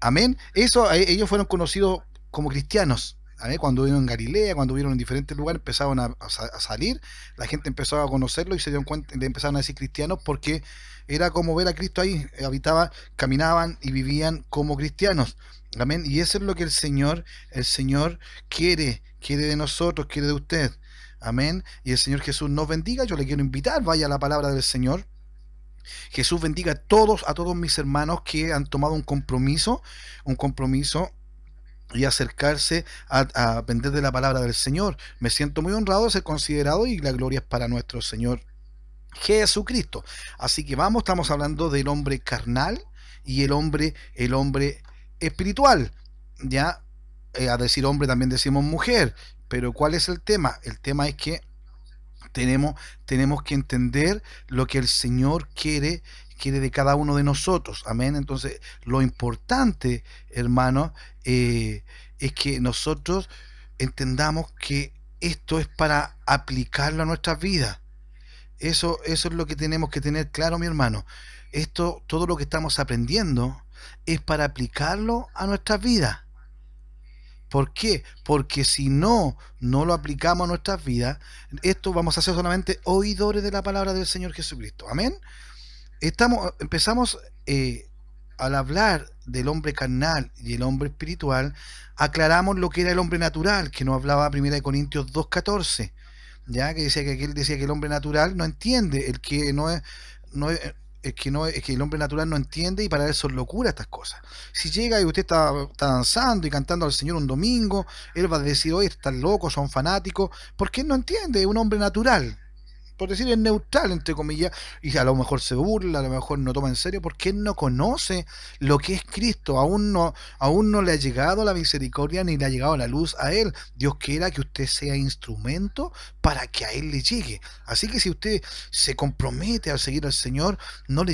Amén. Ellos fueron conocidos como cristianos. Amén. Cuando vieron en Galilea, cuando vieron en diferentes lugares, empezaron a salir, la gente empezó a conocerlo y se dieron cuenta, le empezaron a decir cristianos porque era como ver a Cristo ahí, habitaban, caminaban y vivían como cristianos. Amén. Y eso es lo que el Señor quiere de nosotros, quiere de usted. Amén. Y el Señor Jesús nos bendiga. Yo le quiero invitar, vaya a la palabra del Señor. Jesús bendiga a todos mis hermanos que han tomado un compromiso y acercarse a aprender de la palabra del Señor. Me siento muy honrado de ser considerado y la gloria es para nuestro Señor Jesucristo. Así que vamos, estamos hablando del hombre carnal y el hombre espiritual. Ya, a decir hombre también decimos mujer, pero ¿cuál es el tema? El tema es que tenemos, tenemos que entender lo que el Señor quiere de cada uno de nosotros. Amén. Entonces, lo importante, hermano, es que nosotros entendamos que esto es para aplicarlo a nuestras vidas. Eso es lo que tenemos que tener claro, mi hermano. Todo lo que estamos aprendiendo es para aplicarlo a nuestras vidas. ¿Por qué? Porque si no lo aplicamos a nuestras vidas, esto vamos a ser solamente oidores de la palabra del Señor Jesucristo. Amén. Empezamos al hablar del hombre carnal y el hombre espiritual, aclaramos lo que era el hombre natural, que nos hablaba 1 Corintios 2:14, ya que decía que aquel decía que el hombre natural no entiende, el que el hombre natural no entiende y para él son locura estas cosas. Si llega y usted está danzando y cantando al Señor un domingo, él va a decir, oye, están locos, son fanáticos, porque él no entiende, es un hombre natural, por decir es neutral, entre comillas, y a lo mejor se burla, a lo mejor no toma en serio, porque él no conoce lo que es Cristo, aún no le ha llegado la misericordia ni le ha llegado la luz a él. Dios quiera que usted sea instrumento para que a él le llegue. Así que si usted se compromete a seguir al Señor, no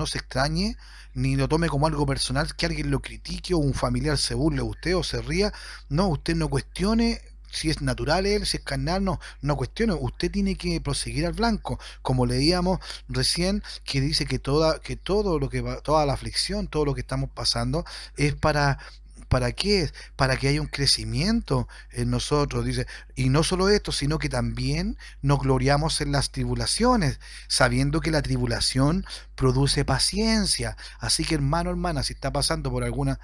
se extrañe, ni lo tome como algo personal, que alguien lo critique o un familiar se burle de usted o se ría. No, usted no cuestione si es natural él, si es carnal, no cuestione, usted tiene que proseguir al blanco, como leíamos recién, que dice que todo lo que toda la aflicción, todo lo que estamos pasando, es ¿para qué es? Para que haya un crecimiento en nosotros, dice, y no solo esto, sino que también nos gloriamos en las tribulaciones, sabiendo que la tribulación produce paciencia. Así que hermano, hermana, si está pasando por alguna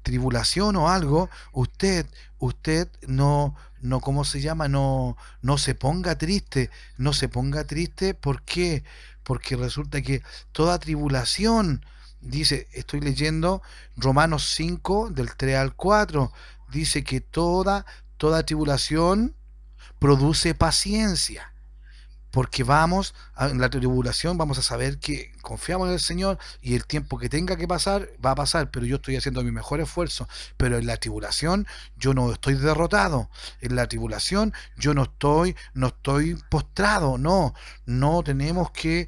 tribulación o algo, usted no, ¿cómo se llama? No se ponga triste, no se ponga triste, ¿por qué? Porque resulta que toda tribulación, dice, estoy leyendo Romanos 5, del 3 al 4, dice que toda tribulación produce paciencia. Porque en la tribulación vamos a saber que confiamos en el Señor y el tiempo que tenga que pasar, va a pasar, pero yo estoy haciendo mi mejor esfuerzo. Pero en la tribulación yo no estoy derrotado. En la tribulación yo no estoy postrado. No tenemos que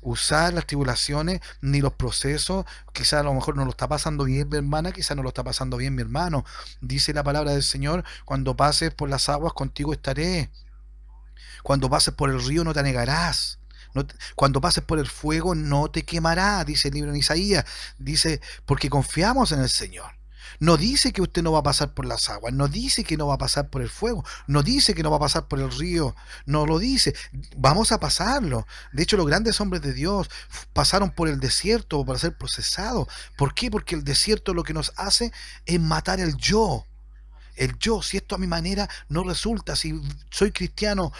usar las tribulaciones ni los procesos. Quizás a lo mejor no lo está pasando bien mi hermana, quizás no lo está pasando bien mi hermano. Dice la palabra del Señor, cuando pases por las aguas contigo estaré. Cuando pases por el río no te anegarás. Cuando pases por el fuego no te quemará, dice el libro en Isaías. Dice, porque confiamos en el Señor. No dice que usted no va a pasar por las aguas, no dice que no va a pasar por el fuego, no dice que no va a pasar por el río, no lo dice. Vamos a pasarlo. De hecho, los grandes hombres de Dios pasaron por el desierto para ser procesados. ¿Por qué? Porque el desierto lo que nos hace es matar el yo. Si esto a mi manera no resulta, si soy cristiano,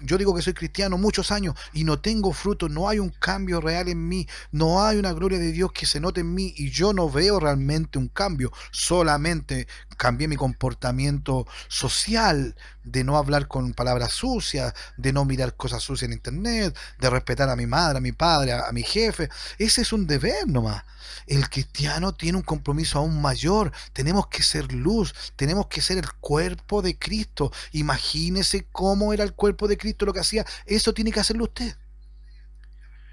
yo digo que soy cristiano muchos años y no tengo fruto, no hay un cambio real en mí, no hay una gloria de Dios que se note en mí y yo no veo realmente un cambio, solamente cambié mi comportamiento social, de no hablar con palabras sucias, de no mirar cosas sucias en internet, de respetar a mi madre, a mi padre, a mi jefe. Ese es un deber nomás. El cristiano tiene un compromiso aún mayor. Tenemos que ser luz, tenemos que ser el cuerpo de Cristo. Imagínese cómo era el cuerpo de Cristo lo que hacía. Eso tiene que hacerlo usted.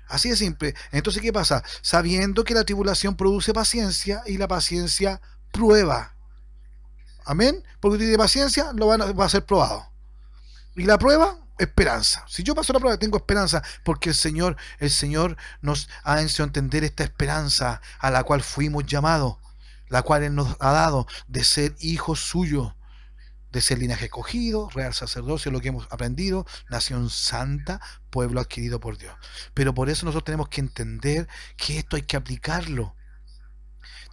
Así de simple. Entonces, ¿qué pasa? Sabiendo que la tribulación produce paciencia y la paciencia prueba. Amén. Porque usted tiene paciencia, va a ser probado. Y la prueba esperanza. Si yo paso la prueba, tengo esperanza, porque el Señor nos ha hecho entender esta esperanza a la cual fuimos llamados, la cual Él nos ha dado de ser hijos suyos, de ser linaje escogido, real sacerdocio, lo que hemos aprendido, nación santa, pueblo adquirido por Dios. Pero por eso nosotros tenemos que entender que esto hay que aplicarlo.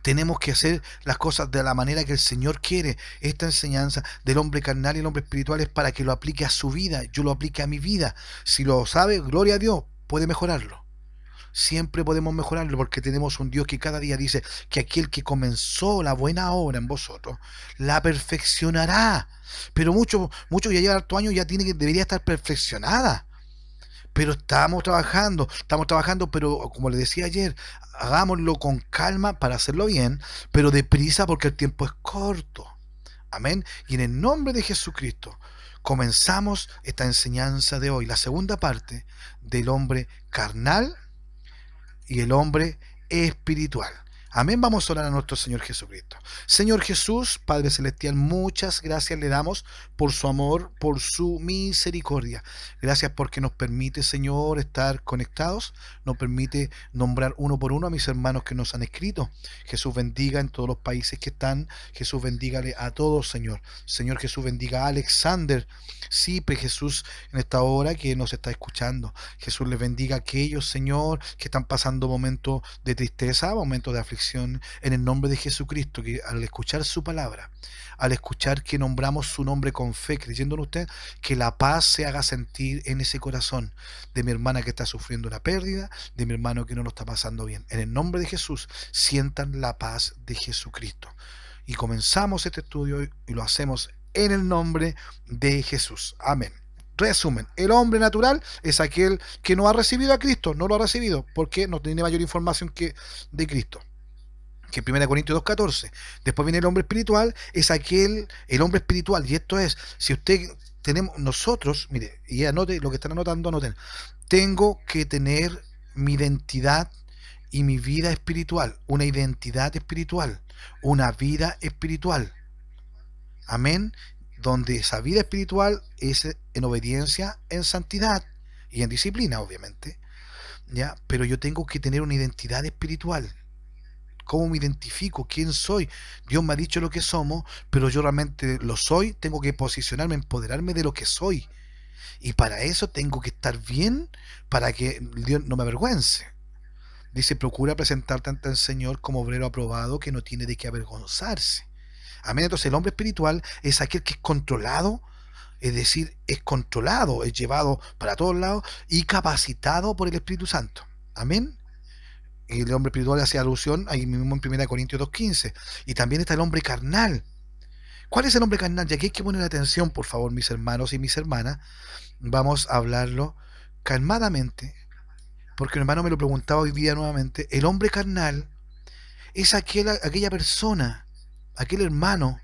Tenemos que hacer las cosas de la manera que el Señor quiere. Esta enseñanza del hombre carnal y el hombre espiritual es para que lo aplique a su vida, yo lo aplique a mi vida. Si lo sabe, gloria a Dios, puede mejorarlo. Siempre podemos mejorarlo porque tenemos un Dios que cada día dice que aquel que comenzó la buena obra en vosotros la perfeccionará. Pero mucho ya lleva harto años, ya debería estar perfeccionada. Pero estamos trabajando, pero como le decía ayer, hagámoslo con calma para hacerlo bien, pero deprisa porque el tiempo es corto. Amén. Y en el nombre de Jesucristo comenzamos esta enseñanza de hoy, la segunda parte del hombre carnal y el hombre espiritual. Amén. Vamos a orar a nuestro Señor Jesucristo. Señor Jesús, Padre Celestial, muchas gracias le damos por su amor, por su misericordia. Gracias porque nos permite, Señor, estar conectados, nos permite nombrar uno por uno a mis hermanos que nos han escrito. Jesús bendiga en todos los países que están. Jesús bendígale a todos, Señor. Señor Jesús bendiga a Alexander. Sí, pues Jesús, en esta hora que nos está escuchando. Jesús les bendiga a aquellos, Señor, que están pasando momentos de tristeza, momentos de aflicción, en el nombre de Jesucristo, que al escuchar su palabra, al escuchar que nombramos su nombre con fe, creyendo en usted, que la paz se haga sentir en ese corazón de mi hermana que está sufriendo una pérdida, de mi hermano que no lo está pasando bien. En el nombre de Jesús, sientan la paz de Jesucristo. Y comenzamos este estudio y lo hacemos en el nombre de Jesús. Amén. Resumen, el hombre natural es aquel que no ha recibido a Cristo, no lo ha recibido, porque no tiene mayor información que de Cristo, que 1 Corintios 2:14. Después viene el hombre espiritual, es el hombre espiritual, y esto es, si usted tenemos, nosotros, mire, y anote lo que están anotando, anoten, tengo que tener mi identidad y mi vida espiritual, una identidad espiritual, una vida espiritual, amén, donde esa vida espiritual es en obediencia, en santidad y en disciplina, obviamente, ¿ya? Pero yo tengo que tener una identidad espiritual. ¿Cómo me identifico? ¿Quién soy? Dios me ha dicho lo que somos, pero yo realmente lo soy. Tengo que posicionarme, empoderarme de lo que soy. Y para eso tengo que estar bien, para que Dios no me avergüence. Dice, procura presentarte ante el Señor como obrero aprobado que no tiene de qué avergonzarse. Amén. Entonces el hombre espiritual es aquel que es controlado, es decir, es controlado, es llevado para todos lados y capacitado por el Espíritu Santo. Amén. Y el hombre espiritual hace alusión ahí mismo en 1 Corintios 2:15. Y también está el hombre carnal. ¿Cuál es el hombre carnal? Y aquí hay que poner atención, por favor, mis hermanos y mis hermanas. Vamos a hablarlo calmadamente, porque un hermano me lo preguntaba hoy día nuevamente. El hombre carnal es aquella persona, aquel hermano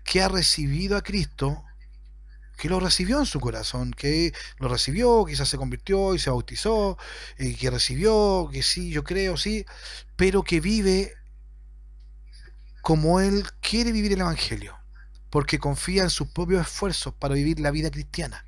que ha recibido a Cristo, que lo recibió en su corazón, que lo recibió, quizás se convirtió y se bautizó, que recibió, que sí, yo creo, sí, pero que vive como él quiere vivir el Evangelio, porque confía en sus propios esfuerzos para vivir la vida cristiana.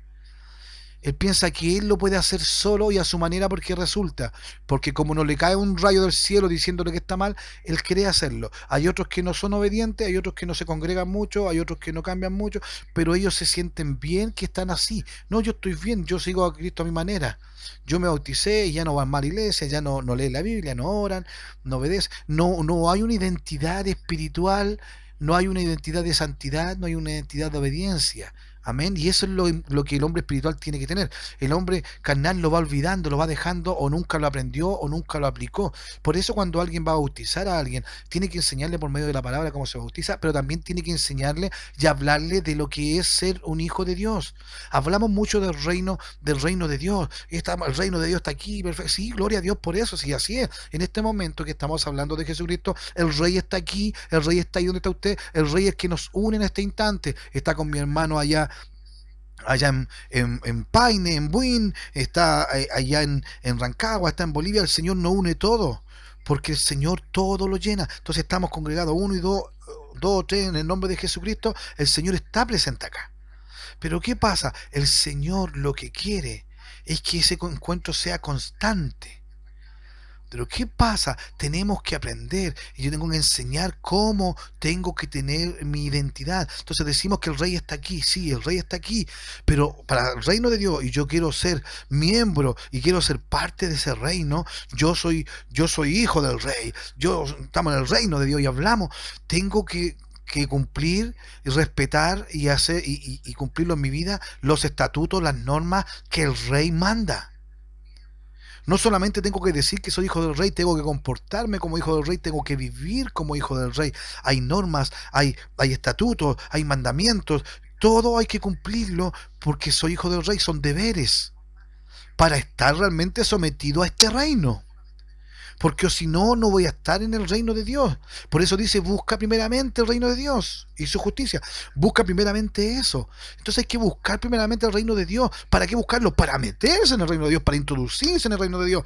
Él piensa que él lo puede hacer solo y a su manera porque resulta, porque como no le cae un rayo del cielo diciéndole que está mal, él quiere hacerlo. Hay otros que no son obedientes, hay otros que no se congregan mucho, hay otros que no cambian mucho, pero ellos se sienten bien que están así. No, yo estoy bien, yo sigo a Cristo a mi manera. Yo me bauticé y ya no van mal a la iglesia, ya no leen la Biblia, no oran, no obedecen. No hay una identidad espiritual, no hay una identidad de santidad, no hay una identidad de obediencia. Amén. Y eso es lo que el hombre espiritual tiene que tener. El hombre carnal lo va olvidando, lo va dejando, o nunca lo aprendió, o nunca lo aplicó. Por eso cuando alguien va a bautizar a alguien, tiene que enseñarle por medio de la palabra cómo se bautiza, pero también tiene que enseñarle y hablarle de lo que es ser un hijo de Dios. Hablamos mucho del reino de Dios. El reino de Dios está aquí, perfecto. Sí, gloria a Dios por eso, sí, así es. En este momento que estamos hablando de Jesucristo, el rey está aquí, el rey está ahí donde está usted, el rey es que nos une en este instante. Está con mi hermano allá en Paine, en Buin, está allá en Rancagua, está en Bolivia. El Señor nos une todo, porque el Señor todo lo llena. Entonces estamos congregados uno y dos o tres en el nombre de Jesucristo. El Señor está presente acá. Pero ¿qué pasa? El Señor lo que quiere es que ese encuentro sea constante. Pero ¿qué pasa? Tenemos que aprender y yo tengo que enseñar cómo tengo que tener mi identidad. Entonces decimos que el rey está aquí, sí, el rey está aquí, pero para el reino de Dios y yo quiero ser miembro y quiero ser parte de ese reino, yo soy hijo del rey, yo estamos en el reino de Dios y hablamos, tengo que cumplir y respetar y hacer y cumplirlo en mi vida los estatutos, las normas que el rey manda. No solamente tengo que decir que soy hijo del rey, tengo que comportarme como hijo del rey, tengo que vivir como hijo del rey. Hay normas, hay estatutos, hay mandamientos, todo hay que cumplirlo porque soy hijo del rey, son deberes para estar realmente sometido a este reino. Porque si no, no voy a estar en el reino de Dios. Por eso dice, busca primeramente el reino de Dios y su justicia. Busca primeramente eso. Entonces hay que buscar primeramente el reino de Dios. ¿Para qué buscarlo? Para meterse en el reino de Dios, para introducirse en el reino de Dios.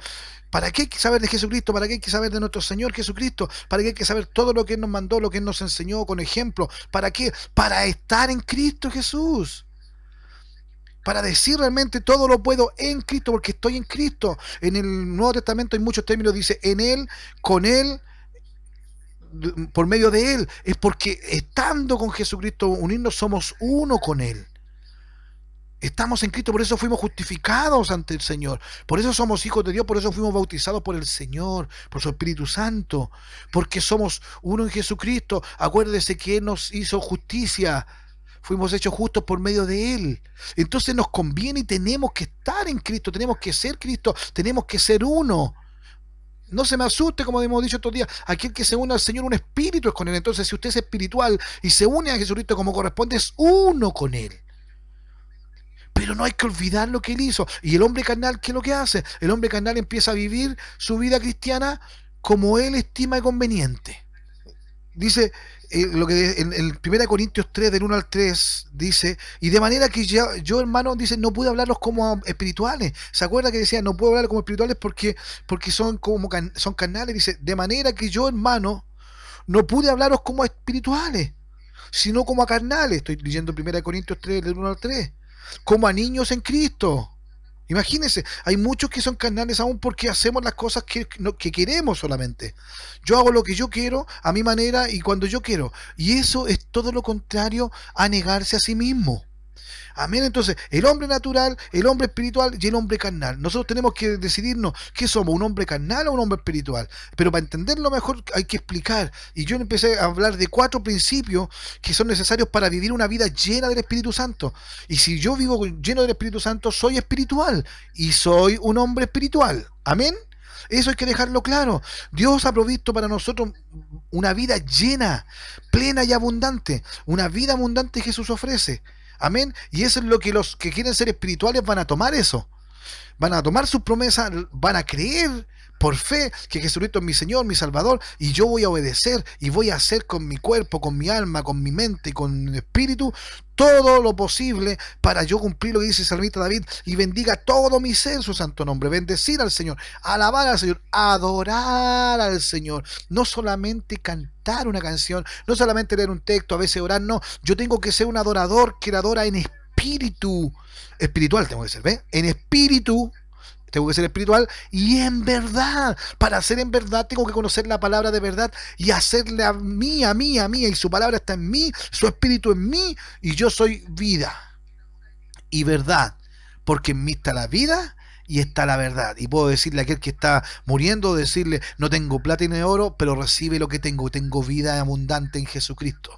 ¿Para qué hay que saber de Jesucristo? ¿Para qué hay que saber de nuestro Señor Jesucristo? ¿Para qué hay que saber todo lo que Él nos mandó, lo que Él nos enseñó con ejemplo? ¿Para qué? Para estar en Cristo Jesús. Para decir realmente todo lo puedo en Cristo, porque estoy en Cristo. En el Nuevo Testamento hay muchos términos, dice en Él, con Él, por medio de Él. Es porque estando con Jesucristo, unirnos, somos uno con Él. Estamos en Cristo, por eso fuimos justificados ante el Señor. Por eso somos hijos de Dios, por eso fuimos bautizados por el Señor, por su Espíritu Santo. Porque somos uno en Jesucristo. Acuérdese que Él nos hizo justicia. Fuimos hechos justos por medio de Él. Entonces nos conviene y tenemos que estar en Cristo, tenemos que ser Cristo, tenemos que ser uno. No se me asuste, como hemos dicho estos días, aquel que se une al Señor, un espíritu es con Él. Entonces, si usted es espiritual y se une a Jesucristo como corresponde, es uno con Él. Pero no hay que olvidar lo que Él hizo. Y el hombre carnal, ¿qué es lo que hace? El hombre carnal empieza a vivir su vida cristiana como él estima conveniente. Dice lo que en 1 Corintios 3, del 1 al 3, dice, y de manera que yo hermano, dice, no pude hablarlos como espirituales. ¿Se acuerda que decía, no puedo hablar como espirituales porque son como son carnales? Dice, de manera que yo hermano, no pude hablaros como espirituales, sino como a carnales. Estoy leyendo 1 Corintios 3, del 1 al 3, como a niños en Cristo. Imagínense, hay muchos que son carnales aún porque hacemos las cosas que queremos solamente. Yo hago lo que yo quiero, a mi manera y cuando yo quiero. Y eso es todo lo contrario a negarse a sí mismo. Amén. Entonces, el hombre natural, el hombre espiritual y el hombre carnal. Nosotros tenemos que decidirnos qué somos, un hombre carnal o un hombre espiritual. Pero para entenderlo mejor hay que explicar. Y yo empecé a hablar de 4 principios que son necesarios para vivir una vida llena del Espíritu Santo. Y si yo vivo lleno del Espíritu Santo, soy espiritual y soy un hombre espiritual. Amén. Eso hay que dejarlo claro. Dios ha provisto para nosotros una vida llena, plena y abundante. Una vida abundante Jesús ofrece. Amén. Y eso es lo que los que quieren ser espirituales van a tomar eso. Van a tomar sus promesas, van a creer por fe que Jesucristo es mi Señor, mi Salvador, y yo voy a obedecer y voy a hacer con mi cuerpo, con mi alma, con mi mente y con mi espíritu todo lo posible para yo cumplir lo que dice el salmista David, y bendiga todo mi ser su santo nombre, bendecir al Señor, alabar al Señor, adorar al Señor, no solamente cantar una canción, no solamente leer un texto, a veces orar, no, yo tengo que ser un adorador que adora en espíritu, espiritual tengo que ser, ¿ves? En espíritu. Tengo que ser espiritual y en verdad. Para ser en verdad tengo que conocer la palabra de verdad y hacerle a mí, a mí, a mí. Y su palabra está en mí, su espíritu en mí y yo soy vida y verdad. Porque en mí está la vida y está la verdad. Y puedo decirle a aquel que está muriendo, decirle, no tengo plata ni oro, pero recibe lo que tengo. Tengo vida abundante en Jesucristo.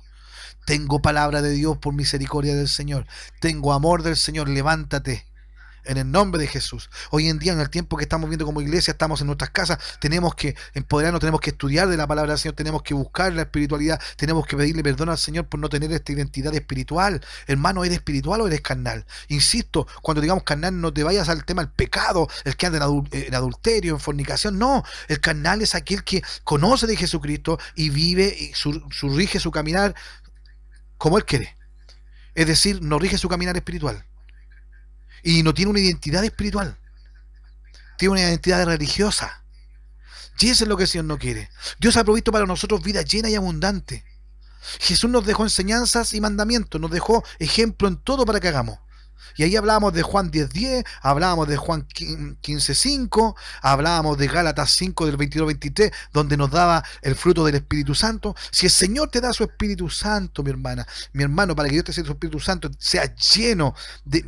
Tengo palabra de Dios por misericordia del Señor. Tengo amor del Señor. Levántate. En el nombre de Jesús. Hoy en día, en el tiempo que estamos viendo como iglesia, estamos en nuestras casas, tenemos que empoderarnos, tenemos que estudiar de la palabra del Señor, tenemos que buscar la espiritualidad, tenemos que pedirle perdón al Señor por no tener esta identidad espiritual. Hermano, ¿eres espiritual o eres carnal? Insisto, cuando digamos carnal, no te vayas al tema del pecado, el que anda en adulterio, en fornicación, no. El carnal es aquel que conoce de Jesucristo y vive y rige su caminar como Él quiere. Es decir, no rige su caminar espiritual. Y no tiene una identidad espiritual, tiene una identidad religiosa. Y eso es lo que el Señor no quiere. Dios ha provisto para nosotros vida llena y abundante. Jesús nos dejó enseñanzas y mandamientos, nos dejó ejemplo en todo para que hagamos. Y ahí hablábamos de Juan 10:10, hablábamos de Juan 15:5, hablábamos de Gálatas 5 del 22-23, donde nos daba el fruto del Espíritu Santo. Si el Señor te da su Espíritu Santo, mi hermana, mi hermano, para que Dios te dé su Espíritu Santo, sea lleno,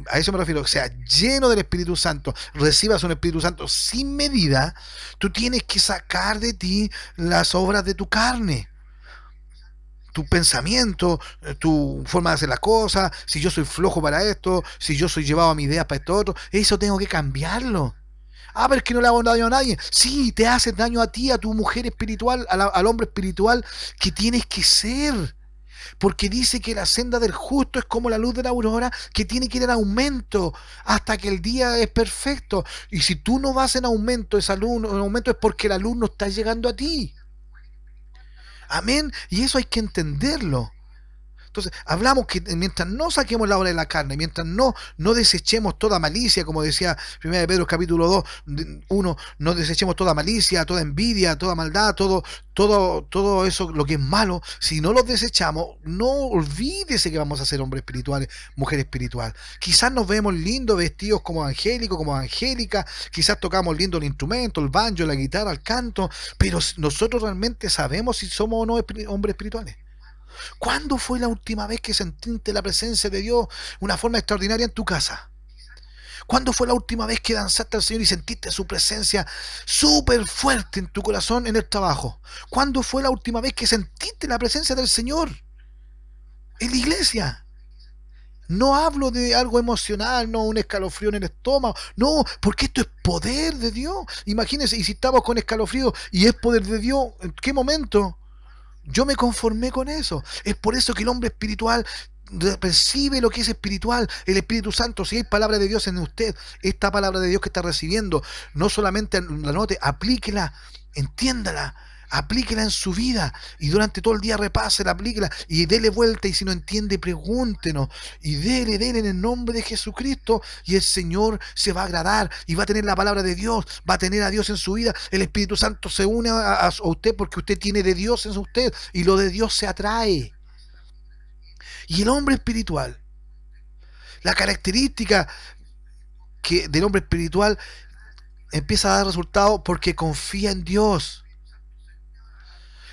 a eso me refiero, sea lleno del Espíritu Santo, recibas un Espíritu Santo sin medida, tú tienes que sacar de ti las obras de tu carne, tu pensamiento, tu forma de hacer las cosas, si yo soy flojo para esto, si yo soy llevado a mi idea para esto otro, eso tengo que cambiarlo. Ah, pero es que no le hago daño a nadie. Sí, te haces daño a ti, a tu mujer espiritual, al hombre espiritual que tienes que ser. Porque dice que la senda del justo es como la luz de la aurora, que tiene que ir en aumento hasta que el día es perfecto. Y si tú no vas en aumento, esa luz en aumento es porque la luz no está llegando a ti. Amén. Y eso hay que entenderlo. Entonces, hablamos que mientras no saquemos la obra de la carne, mientras no desechemos toda malicia, como decía 1 Pedro capítulo 2, 1, no desechemos toda malicia, toda envidia, toda maldad, todo eso, lo que es malo, si no los desechamos, no olvídese que vamos a ser hombres espirituales, mujer espiritual. Quizás nos vemos lindos, vestidos como angélicos, como angélicas, quizás tocamos lindo el instrumento, el banjo, la guitarra, el canto, pero nosotros realmente sabemos si somos o no hombres espirituales. ¿Cuándo fue la última vez que sentiste la presencia de Dios de una forma extraordinaria en tu casa? ¿Cuándo fue la última vez que danzaste al Señor y sentiste su presencia súper fuerte en tu corazón en el trabajo? ¿Cuándo fue la última vez que sentiste la presencia del Señor en la iglesia? No hablo de algo emocional, no un escalofrío en el estómago, no, porque esto es poder de Dios. Imagínense, y si estamos con escalofrío y es poder de Dios, ¿en qué momento? Yo me conformé con eso. Es por eso que el hombre espiritual percibe lo que es espiritual, el Espíritu Santo. Si hay palabra de Dios en usted, esta palabra de Dios que está recibiendo, no solamente la note, aplíquela, entiéndala, aplíquela en su vida y durante todo el día repásela, aplíquela y dele vuelta, y si no entiende, pregúntenos y dele en el nombre de Jesucristo, y el Señor se va a agradar y va a tener la palabra de Dios, va a tener a Dios en su vida. El Espíritu Santo se une a usted porque usted tiene de Dios en usted y lo de Dios se atrae. Y el hombre espiritual, la característica del hombre espiritual empieza a dar resultados porque confía en Dios.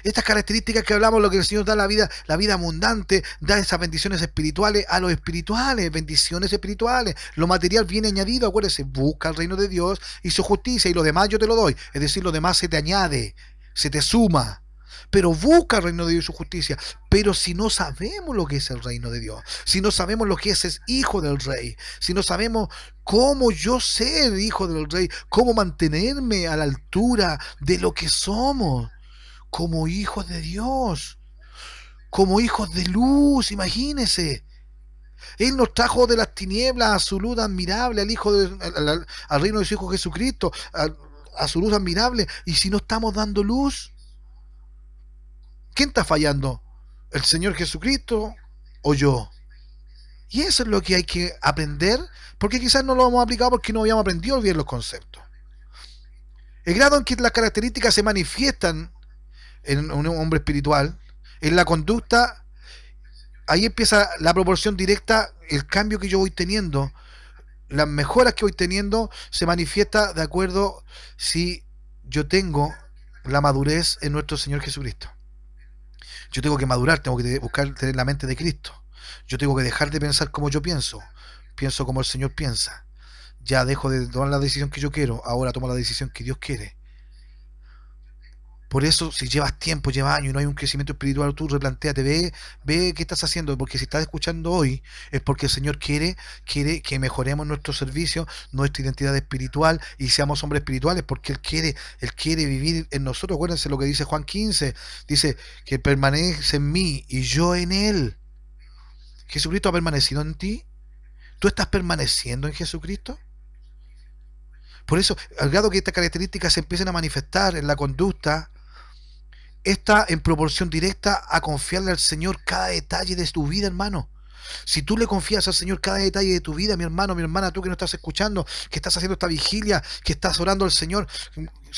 Estas características que hablamos, lo que el Señor da la vida abundante, da esas bendiciones espirituales a los espirituales, bendiciones espirituales. Lo material viene añadido, acuérdese, busca el reino de Dios y su justicia, y lo demás yo te lo doy. Es decir, lo demás se te añade, se te suma. Pero busca el reino de Dios y su justicia. Pero si no sabemos lo que es el reino de Dios, si no sabemos lo que es hijo del rey, si no sabemos cómo yo ser hijo del rey, cómo mantenerme a la altura de lo que somos, como hijos de Dios, como hijos de luz, imagínese. Él nos trajo de las tinieblas a su luz admirable, al reino de su Hijo Jesucristo, a su luz admirable. Y si no estamos dando luz, ¿quién está fallando? ¿El Señor Jesucristo o yo? Y eso es lo que hay que aprender, porque quizás no lo hemos aplicado porque no habíamos aprendido bien los conceptos. El grado en que las características se manifiestan en un hombre espiritual, en la conducta, ahí empieza la proporción directa, el cambio que yo voy teniendo, las mejoras que voy teniendo, se manifiesta de acuerdo si yo tengo la madurez en nuestro Señor Jesucristo. Yo tengo que madurar, tengo que buscar tener la mente de Cristo. Yo tengo que dejar de pensar como yo pienso como el Señor piensa. Ya dejo de tomar la decisión que yo quiero, ahora tomo la decisión que Dios quiere. Por eso, si llevas tiempo, llevas años y no hay un crecimiento espiritual, tú replantéate, ve qué estás haciendo, porque si estás escuchando hoy, es porque el Señor quiere que mejoremos nuestro servicio, nuestra identidad espiritual, y seamos hombres espirituales, porque Él quiere vivir en nosotros. Acuérdense lo que dice Juan 15, dice que permanece en mí y yo en Él. ¿Jesucristo ha permanecido en ti? ¿Tú estás permaneciendo en Jesucristo? Por eso, al grado que estas características se empiecen a manifestar en la conducta, está en proporción directa a confiarle al Señor cada detalle de tu vida, hermano. Si tú le confías al Señor cada detalle de tu vida, mi hermano, mi hermana, tú que no estás escuchando, que estás haciendo esta vigilia, que estás orando al Señor,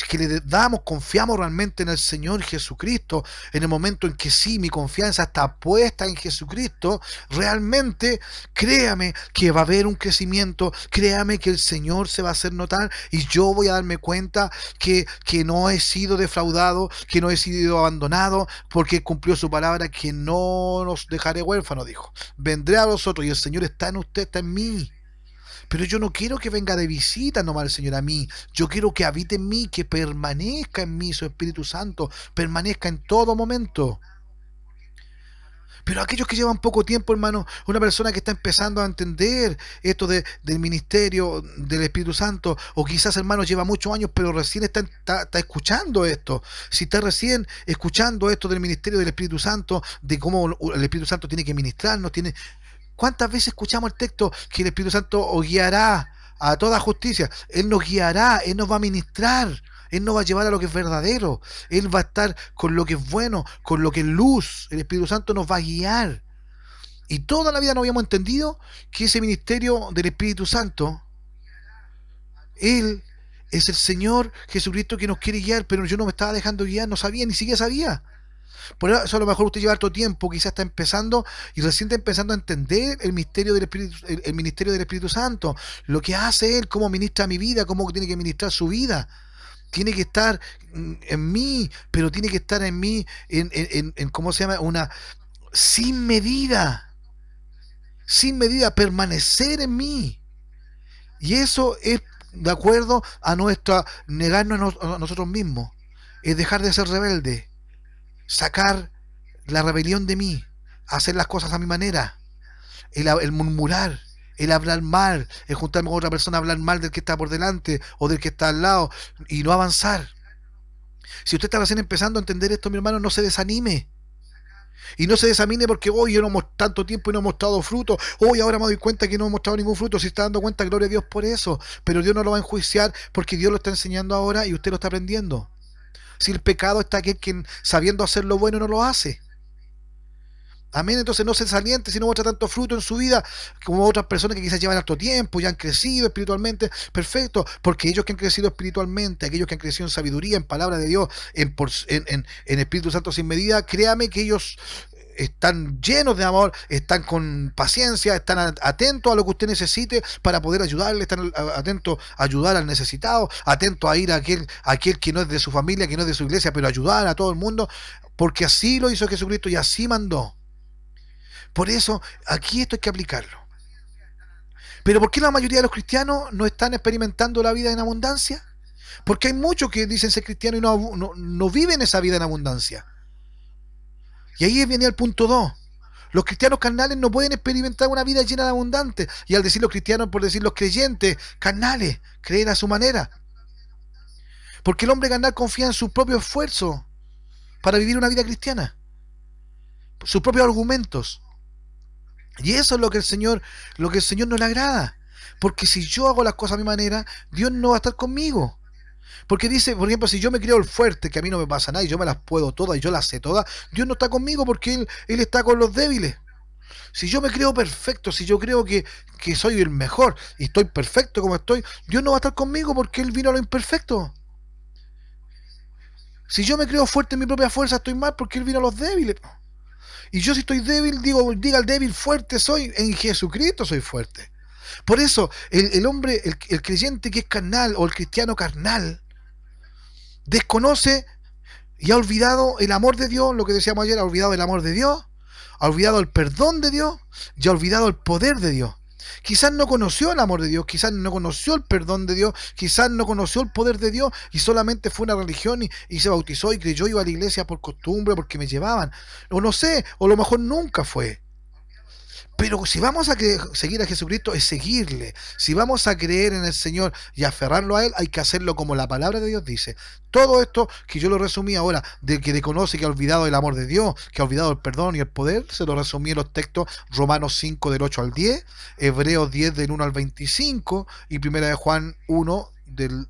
que le damos, confiamos realmente en el Señor Jesucristo, en el momento en que sí, mi confianza está puesta en Jesucristo, realmente créame que va a haber un crecimiento, créame que el Señor se va a hacer notar y yo voy a darme cuenta que no he sido defraudado, que no he sido abandonado, porque cumplió su palabra, que no nos dejaré huérfanos, dijo. Vendré a vosotros y el Señor está en usted, está en mí. Pero yo no quiero que venga de visita nomás el Señor a mí. Yo quiero que habite en mí, que permanezca en mí su Espíritu Santo, permanezca en todo momento. Pero aquellos que llevan poco tiempo, hermano, una persona que está empezando a entender esto del ministerio del Espíritu Santo, o quizás, hermano, lleva muchos años, pero recién está escuchando esto. Si está recién escuchando esto del ministerio del Espíritu Santo, de cómo el Espíritu Santo tiene que ministrarnos, ¿cuántas veces escuchamos el texto que el Espíritu Santo os guiará a toda justicia? Él nos guiará, Él nos va a ministrar, Él nos va a llevar a lo que es verdadero, Él va a estar con lo que es bueno, con lo que es luz. El Espíritu Santo nos va a guiar. Y toda la vida no habíamos entendido que ese ministerio del Espíritu Santo, Él es el Señor Jesucristo que nos quiere guiar, pero yo no me estaba dejando guiar, no sabía, ni siquiera sabía. Por eso a lo mejor usted lleva harto tiempo, quizás está empezando y recién está empezando a entender el misterio del Espíritu, el ministerio del Espíritu Santo, lo que hace Él, cómo ministra mi vida, cómo tiene que ministrar su vida. Tiene que estar en mí, pero tiene que estar en mí en ¿cómo se llama? Sin sin medida, permanecer en mí. Y eso es de acuerdo a negarnos a nosotros mismos, es dejar de ser rebelde, sacar la rebelión de mí, hacer las cosas a mi manera, el murmurar, el hablar mal, el juntarme con otra persona a hablar mal del que está por delante o del que está al lado y no avanzar. Si usted está recién empezando a entender esto, mi hermano, no se desanime. Y no se desamine porque hoy yo no hemos tanto tiempo y no hemos mostrado fruto. Hoy ahora me doy cuenta que no hemos mostrado ningún fruto. Si está dando cuenta, gloria a Dios por eso. Pero Dios no lo va a enjuiciar porque Dios lo está enseñando ahora y usted lo está aprendiendo. Si el pecado está aquel quien sabiendo hacer lo bueno no lo hace. Amén, entonces no se saliente si no muestra tanto fruto en su vida como otras personas que quizás llevan harto tiempo, ya han crecido espiritualmente, perfecto, porque ellos que han crecido espiritualmente, aquellos que han crecido en sabiduría, en palabra de Dios, en Espíritu Santo sin medida, créame que ellos están llenos de amor, están con paciencia, están atentos a lo que usted necesite para poder ayudarle, están atentos a ayudar al necesitado, atentos a ir a aquel que no es de su familia, que no es de su iglesia, pero ayudar a todo el mundo, porque así lo hizo Jesucristo y así mandó. Por eso, aquí esto hay que aplicarlo. Pero ¿por qué la mayoría de los cristianos no están experimentando la vida en abundancia? Porque hay muchos que dicen ser cristianos y no viven esa vida en abundancia. Y ahí viene el punto 2. Los cristianos carnales no pueden experimentar una vida llena de abundante. Y al decir los cristianos, por decir los creyentes carnales, creen a su manera. Porque el hombre carnal confía en su propio esfuerzo para vivir una vida cristiana. Sus propios argumentos. Y eso es lo que el Señor no le agrada. Porque si yo hago las cosas a mi manera, Dios no va a estar conmigo. Porque dice, por ejemplo, si yo me creo el fuerte, que a mí no me pasa nada y yo me las puedo todas y yo las sé todas, Dios no está conmigo porque Él está con los débiles. Si yo me creo perfecto, si yo creo que soy el mejor y estoy perfecto como estoy, Dios no va a estar conmigo porque Él vino a lo imperfecto. Si yo me creo fuerte en mi propia fuerza, estoy mal porque Él vino a los débiles. Y yo si estoy débil, diga al débil, fuerte soy, en Jesucristo soy fuerte. Por eso, el hombre, el creyente que es carnal, o el cristiano carnal, desconoce y ha olvidado el amor de Dios, lo que decíamos ayer, ha olvidado el amor de Dios, ha olvidado el perdón de Dios, y ha olvidado el poder de Dios. Quizás no conoció el amor de Dios, quizás no conoció el perdón de Dios, quizás no conoció el poder de Dios y solamente fue una religión y se bautizó y creyó, iba a la iglesia por costumbre, porque me llevaban. O no sé, o a lo mejor nunca fue. Pero si vamos a seguir a Jesucristo es seguirle. Si vamos a creer en el Señor y aferrarlo a Él, hay que hacerlo como la palabra de Dios dice. Todo esto que yo lo resumí ahora, del que desconoce que ha olvidado el amor de Dios, que ha olvidado el perdón y el poder, se lo resumí en los textos Romanos 5 del 8 al 10, Hebreos 10 del 1 al 25 y Primera de Juan 2 del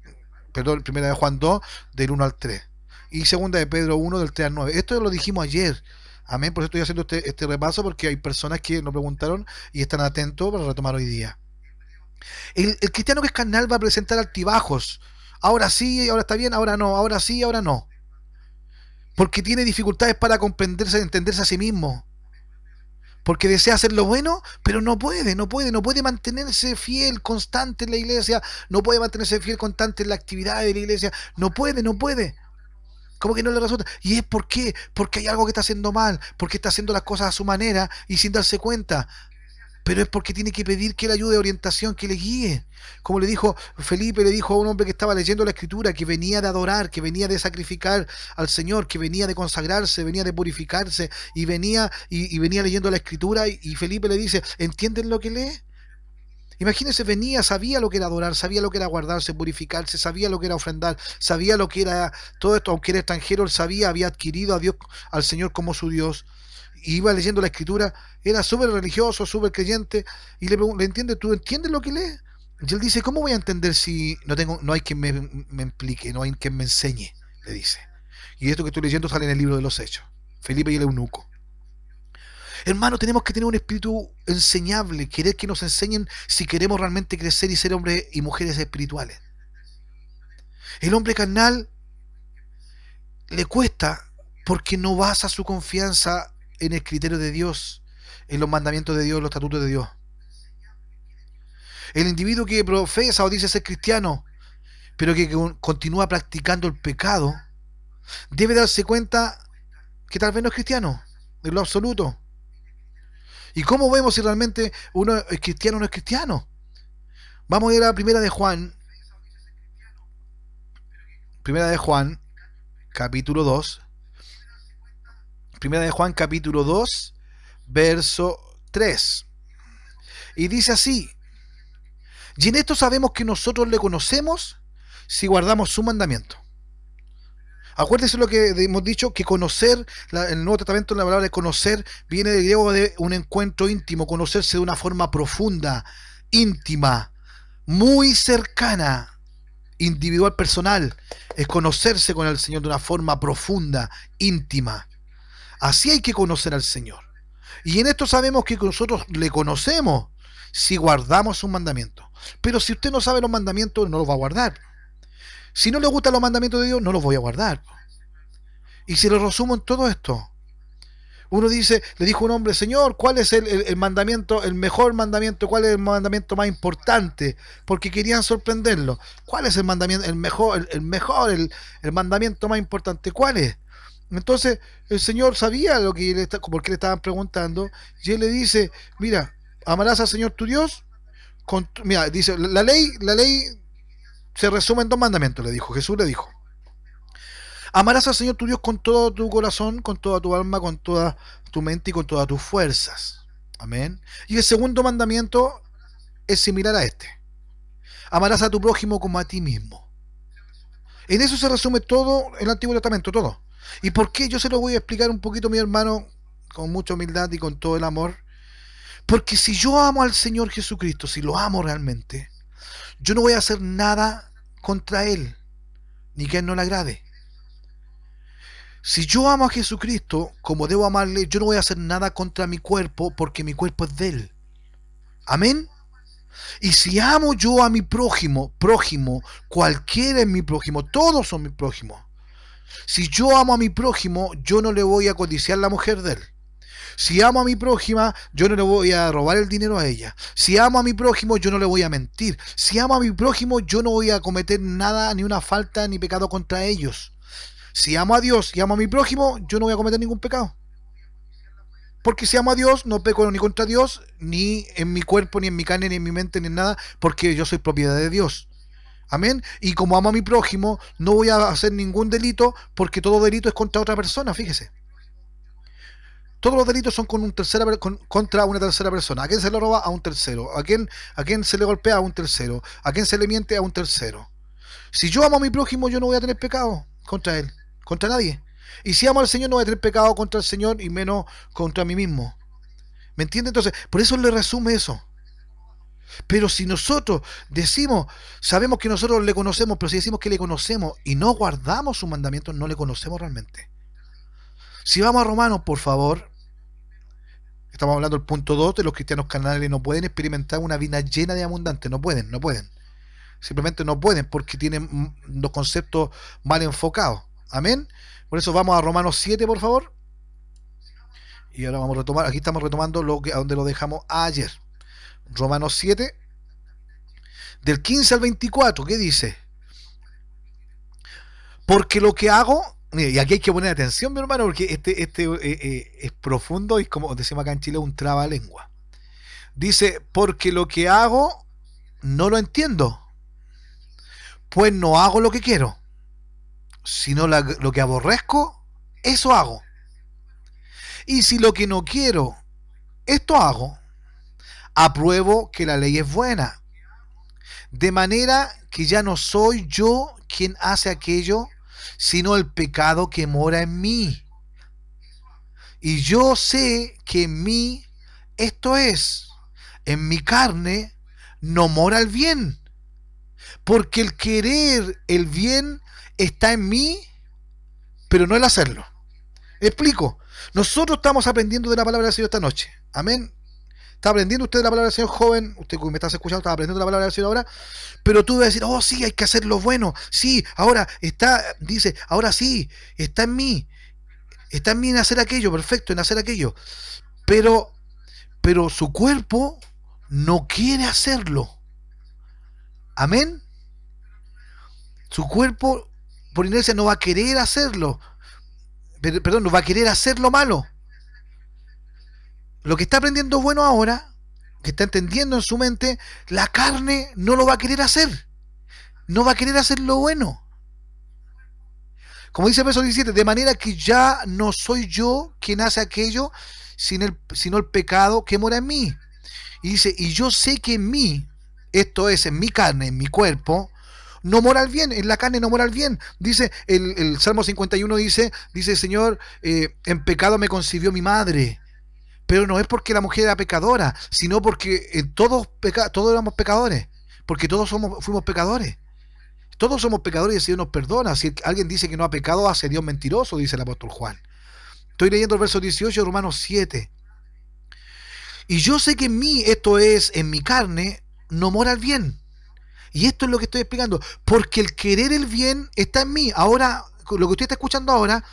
1 al 3. Y Segunda de Pedro 1 del 3 al 9. Esto lo dijimos ayer. Amén, por eso estoy haciendo este repaso porque hay personas que nos preguntaron y están atentos para retomar hoy día. El cristiano que es carnal va a presentar altibajos Ahora sí, ahora está bien, ahora no, ahora sí, ahora no. Porque tiene dificultades para comprenderse, entenderse a sí mismo. Porque desea hacer lo bueno, pero no puede mantenerse fiel, constante en la iglesia, no puede mantenerse fiel, constante en la actividad de la iglesia, no puede. ¿Cómo que no le resulta? ¿Y es por qué? Porque hay algo que está haciendo mal, porque está haciendo las cosas a su manera y sin darse cuenta. Pero es porque tiene que pedir que le ayude, orientación, que le guíe. Como le dijo Felipe, le dijo a un hombre que estaba leyendo la escritura, que venía de adorar, que venía de sacrificar al Señor, que venía de consagrarse, venía de purificarse, y venía leyendo la escritura, y Felipe le dice, ¿entienden lo que lee? Imagínense, venía, sabía lo que era adorar, sabía lo que era guardarse, purificarse, sabía lo que era ofrendar, sabía lo que era todo esto, aunque era extranjero, él sabía, había adquirido a Dios, al Señor como su Dios. Y iba leyendo la escritura, era súper religioso, súper creyente, y le entiende, ¿tú entiendes lo que lee? Y él dice, ¿cómo voy a entender si no hay quien me explique, no hay quien me enseñe? Le dice. Y esto que estoy leyendo sale en el libro de los Hechos. Felipe y el eunuco. Hermano, tenemos que tener un espíritu enseñable, querer que nos enseñen si queremos realmente crecer y ser hombres y mujeres espirituales. El hombre carnal le cuesta porque no basa su confianza en el criterio de Dios, en los mandamientos de Dios, los estatutos de Dios. El individuo que profesa o dice ser cristiano, pero que continúa practicando el pecado, debe darse cuenta que tal vez no es cristiano, en lo absoluto. ¿Y cómo vemos si realmente uno es cristiano o no es cristiano? Vamos a ir a Primera de Juan, capítulo 2. Primera de Juan, capítulo 2, verso 3. Y dice así, y en esto sabemos que nosotros le conocemos si guardamos su mandamiento. Acuérdense lo que hemos dicho, que conocer, el Nuevo Testamento, la palabra de conocer, viene del griego de un encuentro íntimo, conocerse de una forma profunda, íntima, muy cercana, individual, personal. Es conocerse con el Señor de una forma profunda, íntima. Así hay que conocer al Señor. Y en esto sabemos que nosotros le conocemos si guardamos sus mandamientos. Pero si usted no sabe los mandamientos, no los va a guardar. Si no le gustan los mandamientos de Dios, no los voy a guardar. Y si lo resumo en todo esto, uno dice, le dijo un hombre, Señor, ¿cuál es el mandamiento, el mejor mandamiento? ¿Cuál es el mandamiento más importante? Porque querían sorprenderlo. ¿Cuál es el mandamiento, el mandamiento más importante? ¿Cuál es? Entonces, el Señor sabía lo que por qué le estaban preguntando, y él le dice, mira, amarás al Señor tu Dios, mira, dice, la ley se resume en dos mandamientos, le dijo, Jesús le dijo. Amarás al Señor tu Dios con todo tu corazón, con toda tu alma, con toda tu mente y con todas tus fuerzas. Amén. Y el segundo mandamiento es similar a este. Amarás a tu prójimo como a ti mismo. En eso se resume todo el Antiguo Testamento, todo. ¿Y por qué? Yo se lo voy a explicar un poquito, mi hermano, con mucha humildad y con todo el amor. Porque si yo amo al Señor Jesucristo, si lo amo realmente, yo no voy a hacer nada contra Él, ni que Él no le agrade. Si yo amo a Jesucristo como debo amarle, yo no voy a hacer nada contra mi cuerpo porque mi cuerpo es de Él. Amén. Y si amo yo a mi prójimo, cualquiera es mi prójimo, todos son mi prójimo. Si yo amo a mi prójimo, yo no le voy a codiciar la mujer de él. Si amo a mi prójima, yo no le voy a robar el dinero a ella. Si amo a mi prójimo, yo no le voy a mentir. Si amo a mi prójimo, yo no voy a cometer nada, ni una falta, ni pecado contra ellos. Si amo a Dios y amo a mi prójimo, yo no voy a cometer ningún pecado. Porque si amo a Dios, no peco ni contra Dios, ni en mi cuerpo, ni en mi carne, ni en mi mente, ni en nada, porque yo soy propiedad de Dios. Amén. Y como amo a mi prójimo, no voy a hacer ningún delito, porque todo delito es contra otra persona, fíjese. Todos los delitos son contra una tercera persona. ¿A quién se le roba? A un tercero. ¿A quién se le golpea? A un tercero. ¿A quién se le miente? A un tercero. Si yo amo a mi prójimo, yo no voy a tener pecado contra él, contra nadie. Y si amo al Señor, no voy a tener pecado contra el Señor y menos contra mí mismo. ¿Me entiende? Entonces, por eso le resume eso. Pero si nosotros sabemos que nosotros le conocemos, pero si decimos que le conocemos y no guardamos sus mandamientos, no le conocemos realmente. Si vamos a Romanos, por favor, estamos hablando del punto 2 de los cristianos carnales no pueden experimentar una vida llena de abundante, no pueden. simplemente no pueden porque tienen los conceptos mal enfocados. Amén. Por eso vamos a Romanos 7, por favor. Y ahora vamos a retomar, aquí estamos retomando a donde lo dejamos ayer. Romanos 7, del 15 al 24, ¿qué dice? Porque lo que hago, y aquí hay que poner atención, mi hermano, porque es profundo y, como decimos acá en Chile, un trabalengua. Dice, porque lo que hago no lo entiendo, pues no hago lo que quiero, sino lo que aborrezco, eso hago. Y si lo que no quiero, esto hago, apruebo que la ley es buena, de manera que ya no soy yo quien hace aquello, sino el pecado que mora en mí. Y yo sé que en mí, esto es, en mi carne, no mora el bien, porque el querer el bien está en mí, pero no el hacerlo. Explico. Nosotros estamos aprendiendo de la palabra del Señor esta noche. Amén. Está aprendiendo usted de la palabra del Señor, joven. Usted que me estás escuchando está aprendiendo de la palabra del Señor ahora. Pero tú vas a decir, oh sí, hay que hacer lo bueno. Sí, ahora está, dice, ahora sí, está en mí. Está en mí en hacer aquello, perfecto, en hacer aquello. Pero, pero su cuerpo no quiere hacerlo. Amén. Su cuerpo, por inercia, no va a querer hacerlo. Perdón, no va a querer hacer lo malo. Lo que está aprendiendo bueno ahora, que está entendiendo en su mente, la carne no lo va a querer hacer. No va a querer hacer lo bueno. Como dice el verso 17, de manera que ya no soy yo quien hace aquello, sino el pecado que mora en mí. Y dice, y yo sé que en mí, esto es, en mi carne, en mi cuerpo, no mora el bien, en la carne no mora el bien. Dice el Salmo 51, dice Señor, en pecado me concibió mi madre. Pero no es porque la mujer era pecadora, sino porque todos éramos pecadores, porque todos fuimos pecadores. Todos somos pecadores y el Señor nos perdona. Si alguien dice que no ha pecado, hace Dios mentiroso, dice el apóstol Juan. Estoy leyendo el verso 18 de Romanos 7. Y yo sé que en mí, esto es, en mi carne, no mora el bien. Y esto es lo que estoy explicando. Porque el querer el bien está en mí. Ahora, lo que usted está escuchando ahora,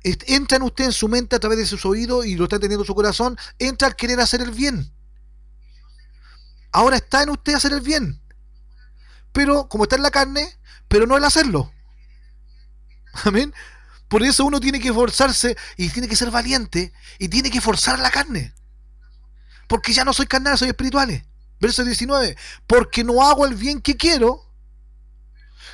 entra en usted, en su mente, a través de sus oídos, y lo está entendiendo su corazón, entra al querer hacer el bien. Ahora está en usted hacer el bien. Pero, como está en la carne, pero no el hacerlo. Amén. Por eso uno tiene que esforzarse y tiene que ser valiente y tiene que forzar la carne. Porque ya no soy carnal, soy espiritual. Verso 19. Porque no hago el bien que quiero,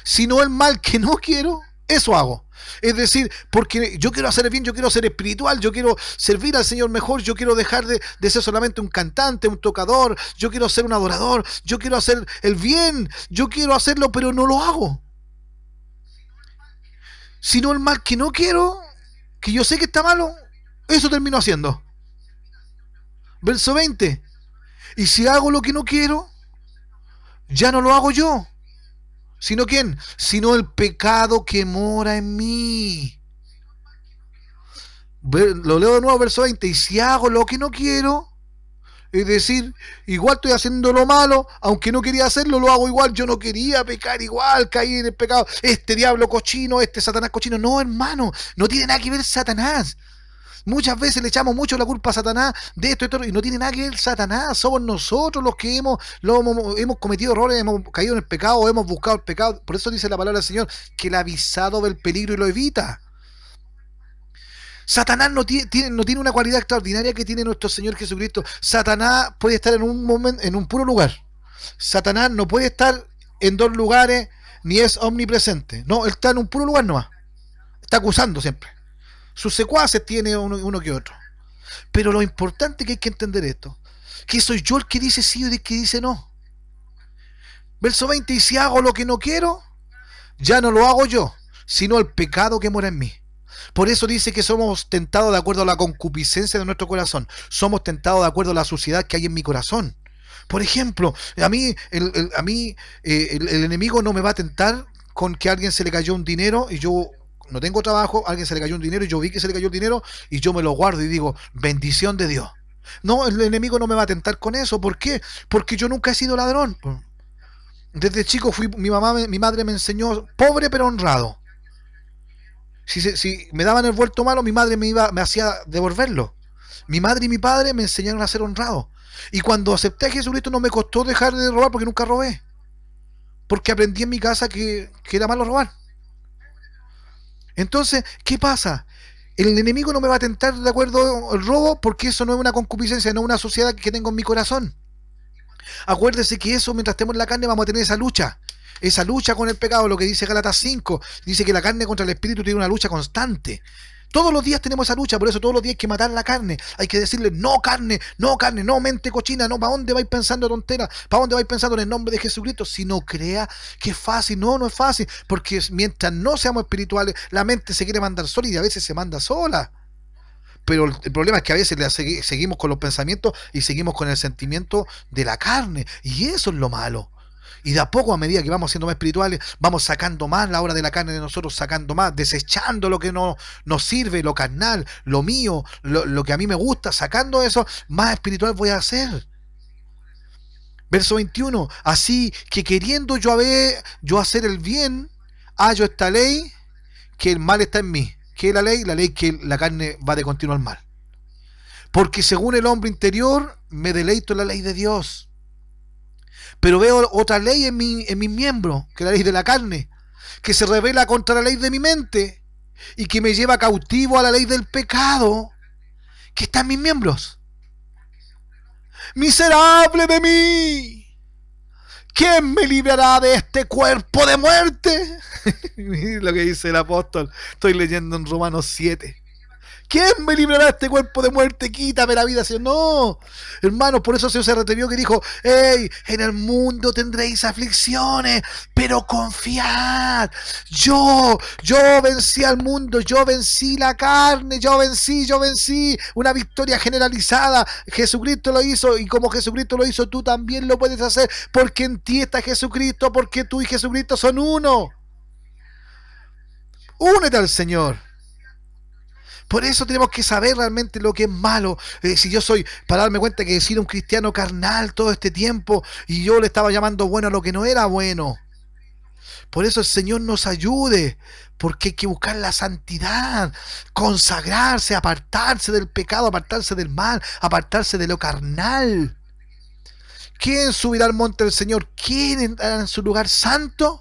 sino el mal que no quiero, eso hago. Es decir, porque yo quiero hacer el bien, yo quiero ser espiritual, yo quiero servir al Señor mejor, yo quiero dejar de ser solamente un cantante, un tocador, yo quiero ser un adorador, yo quiero hacer el bien, yo quiero hacerlo, pero no lo hago. Sino el mal que no quiero, que yo sé que está malo, eso termino haciendo. Verso 20. Y si hago lo que no quiero, ya no lo hago yo. ¿Sino quién? Sino el pecado que mora en mí. Lo leo de nuevo, verso 20. Y si hago lo que no quiero, es decir, igual estoy haciendo lo malo, aunque no quería hacerlo, lo hago igual. Yo no quería pecar igual, caí en el pecado. Este diablo cochino, este Satanás cochino. No, hermano, no tiene nada que ver Satanás. Muchas veces le echamos mucho la culpa a Satanás de esto, y no tiene nada que ver Satanás. Somos nosotros los que hemos cometido errores, hemos caído en el pecado, hemos buscado el pecado. Por eso dice la palabra del Señor que el avisado ve el peligro y lo evita. Satanás no tiene una cualidad extraordinaria que tiene nuestro Señor Jesucristo. Satanás puede estar en un momento, en un puro lugar. Satanás no puede estar en dos lugares, ni es omnipresente. No, él está en un puro lugar nomás. Está acusando siempre. Sus secuaces tiene uno que otro. Pero lo importante que hay que entender esto, que soy yo el que dice sí y el que dice no. Verso 20, y si hago lo que no quiero, ya no lo hago yo, sino el pecado que mora en mí. Por eso dice que somos tentados de acuerdo a la concupiscencia de nuestro corazón. Somos tentados de acuerdo a la suciedad que hay en mi corazón. Por ejemplo, a mí el enemigo no me va a tentar con que a alguien se le cayó un dinero y yo no tengo trabajo, a alguien se le cayó un dinero y yo vi que se le cayó el dinero y yo me lo guardo y digo, bendición de Dios. No, el enemigo no me va a tentar con eso. ¿Por qué? Porque yo nunca he sido ladrón. Desde chico mi madre me enseñó pobre pero honrado. Si me daban el vuelto malo, mi madre me hacía devolverlo. Mi madre y mi padre me enseñaron a ser honrado. Y cuando acepté a Jesucristo no me costó dejar de robar porque nunca robé. Porque aprendí en mi casa que era malo robar. Entonces, ¿qué pasa? El enemigo no me va a tentar de acuerdo al robo porque eso no es una concupiscencia, no es una sociedad que tengo en mi corazón. Acuérdese que eso, mientras estemos en la carne, vamos a tener esa lucha con el pecado, lo que dice Gálatas 5, dice que la carne contra el espíritu tiene una lucha constante. Todos los días tenemos esa lucha, por eso todos los días hay que matar la carne, hay que decirle no carne, no carne, no mente cochina, no, ¿para dónde vais pensando tonteras? ¿Para dónde vais pensando en el nombre de Jesucristo? Si no crea que es fácil, no es fácil, porque mientras no seamos espirituales, la mente se quiere mandar sola y a veces se manda sola. Pero el problema es que a veces seguimos con los pensamientos y seguimos con el sentimiento de la carne. Y eso es lo malo. Y de a poco, a medida que vamos siendo más espirituales, vamos sacando más la obra de la carne de nosotros, sacando más, desechando lo que no nos sirve, lo carnal, lo mío, lo que a mí me gusta, sacando eso, más espiritual voy a ser. Verso 21. Así que queriendo yo hacer el bien, hallo esta ley, que el mal está en mí. ¿Qué es la ley? La ley que la carne va de continuo al mal. Porque según el hombre interior, me deleito en la ley de Dios. Pero veo otra ley en mis miembros, que es la ley de la carne, que se revela contra la ley de mi mente y que me lleva cautivo a la ley del pecado que está en mis miembros. ¡Miserable de mí! ¿Quién me librará de este cuerpo de muerte? Lo que dice el apóstol. Estoy leyendo en Romanos 7. ¿Quién me librará de este cuerpo de muerte? Quítame la vida, Señor. No, hermanos, por eso el Señor se retenió que dijo, hey, en el mundo tendréis aflicciones, pero confiad. Yo vencí al mundo, yo vencí la carne, yo vencí. Una victoria generalizada. Jesucristo lo hizo y como Jesucristo lo hizo, tú también lo puedes hacer, porque en ti está Jesucristo, porque tú y Jesucristo son uno. Únete al Señor. Por eso tenemos que saber realmente lo que es malo. Si yo soy, para darme cuenta que he sido un cristiano carnal todo este tiempo y yo le estaba llamando bueno a lo que no era bueno. Por eso el Señor nos ayude, porque hay que buscar la santidad, consagrarse, apartarse del pecado, apartarse del mal, apartarse de lo carnal. ¿Quién subirá al monte del Señor? ¿Quién entrará en su lugar santo?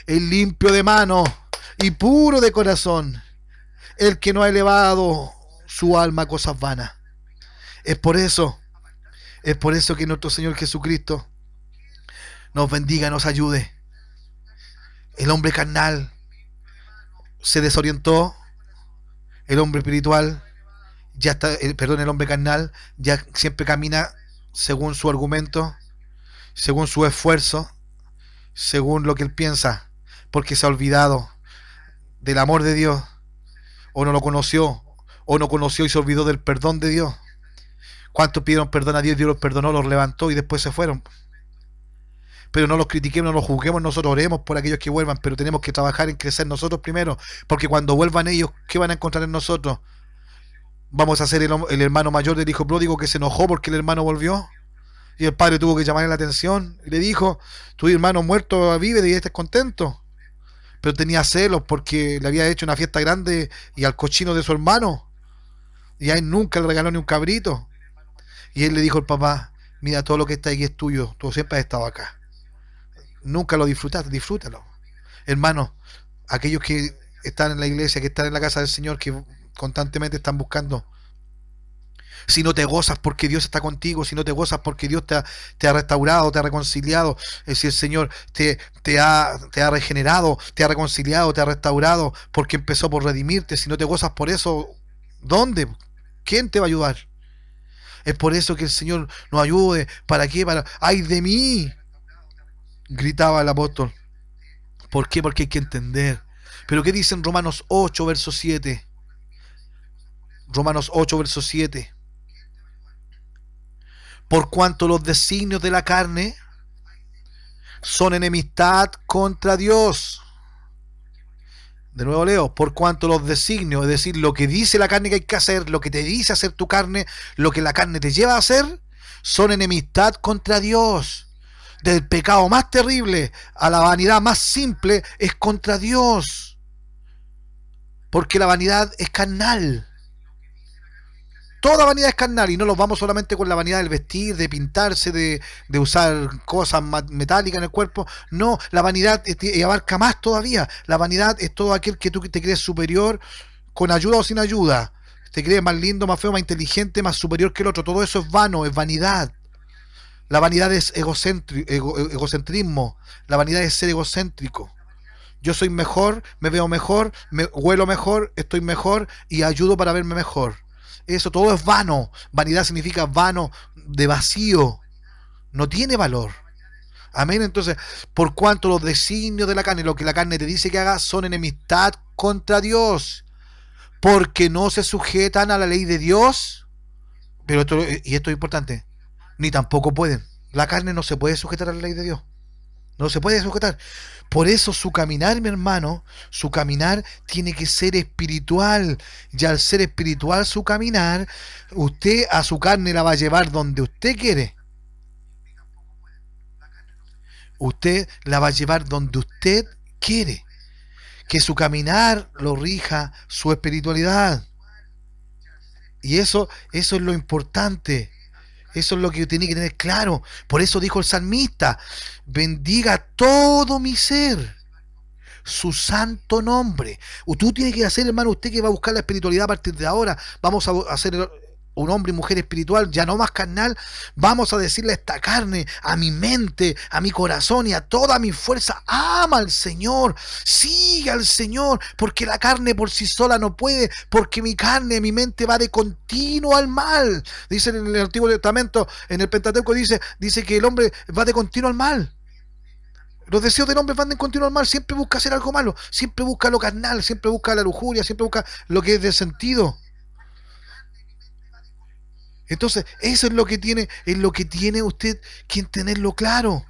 El limpio de mano y puro de corazón, el que no ha elevado su alma a cosas vanas. Es por eso que nuestro Señor Jesucristo nos bendiga, nos ayude. El hombre carnal se desorientó, el hombre espiritual el hombre carnal ya siempre camina según su argumento, según su esfuerzo, según lo que él piensa, porque se ha olvidado del amor de Dios, o no lo conoció, o no conoció y se olvidó del perdón de Dios. ¿Cuántos pidieron perdón a Dios? Dios los perdonó, los levantó y después se fueron. Pero no los critiquemos, no los juzguemos, nosotros oremos por aquellos que vuelvan, pero tenemos que trabajar en crecer nosotros primero, porque cuando vuelvan ellos, ¿qué van a encontrar en nosotros? Vamos a ser el hermano mayor del hijo pródigo que se enojó porque el hermano volvió, y el padre tuvo que llamarle la atención, y le dijo, tu hermano muerto vive y estés contento. Pero tenía celos porque le había hecho una fiesta grande y al cochino de su hermano, y a él nunca le regaló ni un cabrito. Y él le dijo al papá, mira, todo lo que está aquí es tuyo, tú siempre has estado acá, nunca lo disfrutaste, disfrútalo. Hermano, aquellos que están en la iglesia, que están en la casa del Señor, que constantemente están buscando, si no te gozas porque Dios está contigo, si no te gozas porque Dios te ha restaurado, te ha reconciliado, si el Señor te ha regenerado, te ha reconciliado, te ha restaurado, porque empezó por redimirte, si no te gozas por eso, ¿dónde? ¿Quién te va a ayudar? Es por eso que el Señor nos ayude. ¿Para qué? ¡Ay de mí!, gritaba el apóstol. ¿Por qué? Porque hay que entender. Pero ¿qué dice en Romanos 8, verso 7? Romanos 8, verso 7. Por cuanto los designios de la carne son enemistad contra Dios. De nuevo leo, por cuanto los designios, es decir, lo que dice la carne que hay que hacer, lo que te dice hacer tu carne, lo que la carne te lleva a hacer, son enemistad contra Dios. del pecado más terrible a la vanidad más simple es contra Dios, porque la vanidad es carnal. Toda vanidad es carnal y no nos vamos solamente con la vanidad del vestir, de pintarse, de usar cosas metálicas en el cuerpo. No, la vanidad abarca más todavía. La vanidad es todo aquel que tú te crees superior, con ayuda o sin ayuda. Te crees más lindo, más feo, más inteligente, más superior que el otro. Todo eso es vano, es vanidad. La vanidad es egocentrismo. La vanidad es ser egocéntrico. Yo soy mejor, me veo mejor, me huelo mejor, estoy mejor y ayudo para verme mejor. Eso todo es vano. Vanidad significa vano, de vacío. No tiene valor. Amén. Entonces, por cuanto los designios de la carne, lo que la carne te dice que hagas, son enemistad contra Dios, porque no se sujetan a la ley de Dios. Pero esto es importante, ni tampoco pueden. La carne no se puede sujetar a la ley de Dios. No se puede sujetar. Por eso su caminar, mi hermano, su caminar tiene que ser espiritual. Y al ser espiritual su caminar, usted a su carne la va a llevar donde usted quiere. Usted la va a llevar donde usted quiere. Que su caminar lo rija su espiritualidad. Y eso es lo importante. Eso es lo que tiene que tener claro. Por eso dijo el salmista: bendiga todo mi ser su santo nombre. Tú tienes que hacer, hermano, usted que va a buscar la espiritualidad a partir de ahora, vamos a hacer un hombre y mujer espiritual, ya no más carnal. Vamos a decirle a esta carne, a mi mente, a mi corazón y a toda mi fuerza: ama al Señor, sigue al Señor, porque la carne por sí sola no puede, porque mi carne, mi mente va de continuo al mal. Dice en el Antiguo Testamento, en el Pentateuco dice que el hombre va de continuo al mal. Los deseos del hombre van de continuo al mal, siempre busca hacer algo malo, siempre busca lo carnal, siempre busca la lujuria, siempre busca lo que es de sentido. Entonces, eso es lo que tiene usted que tenerlo claro.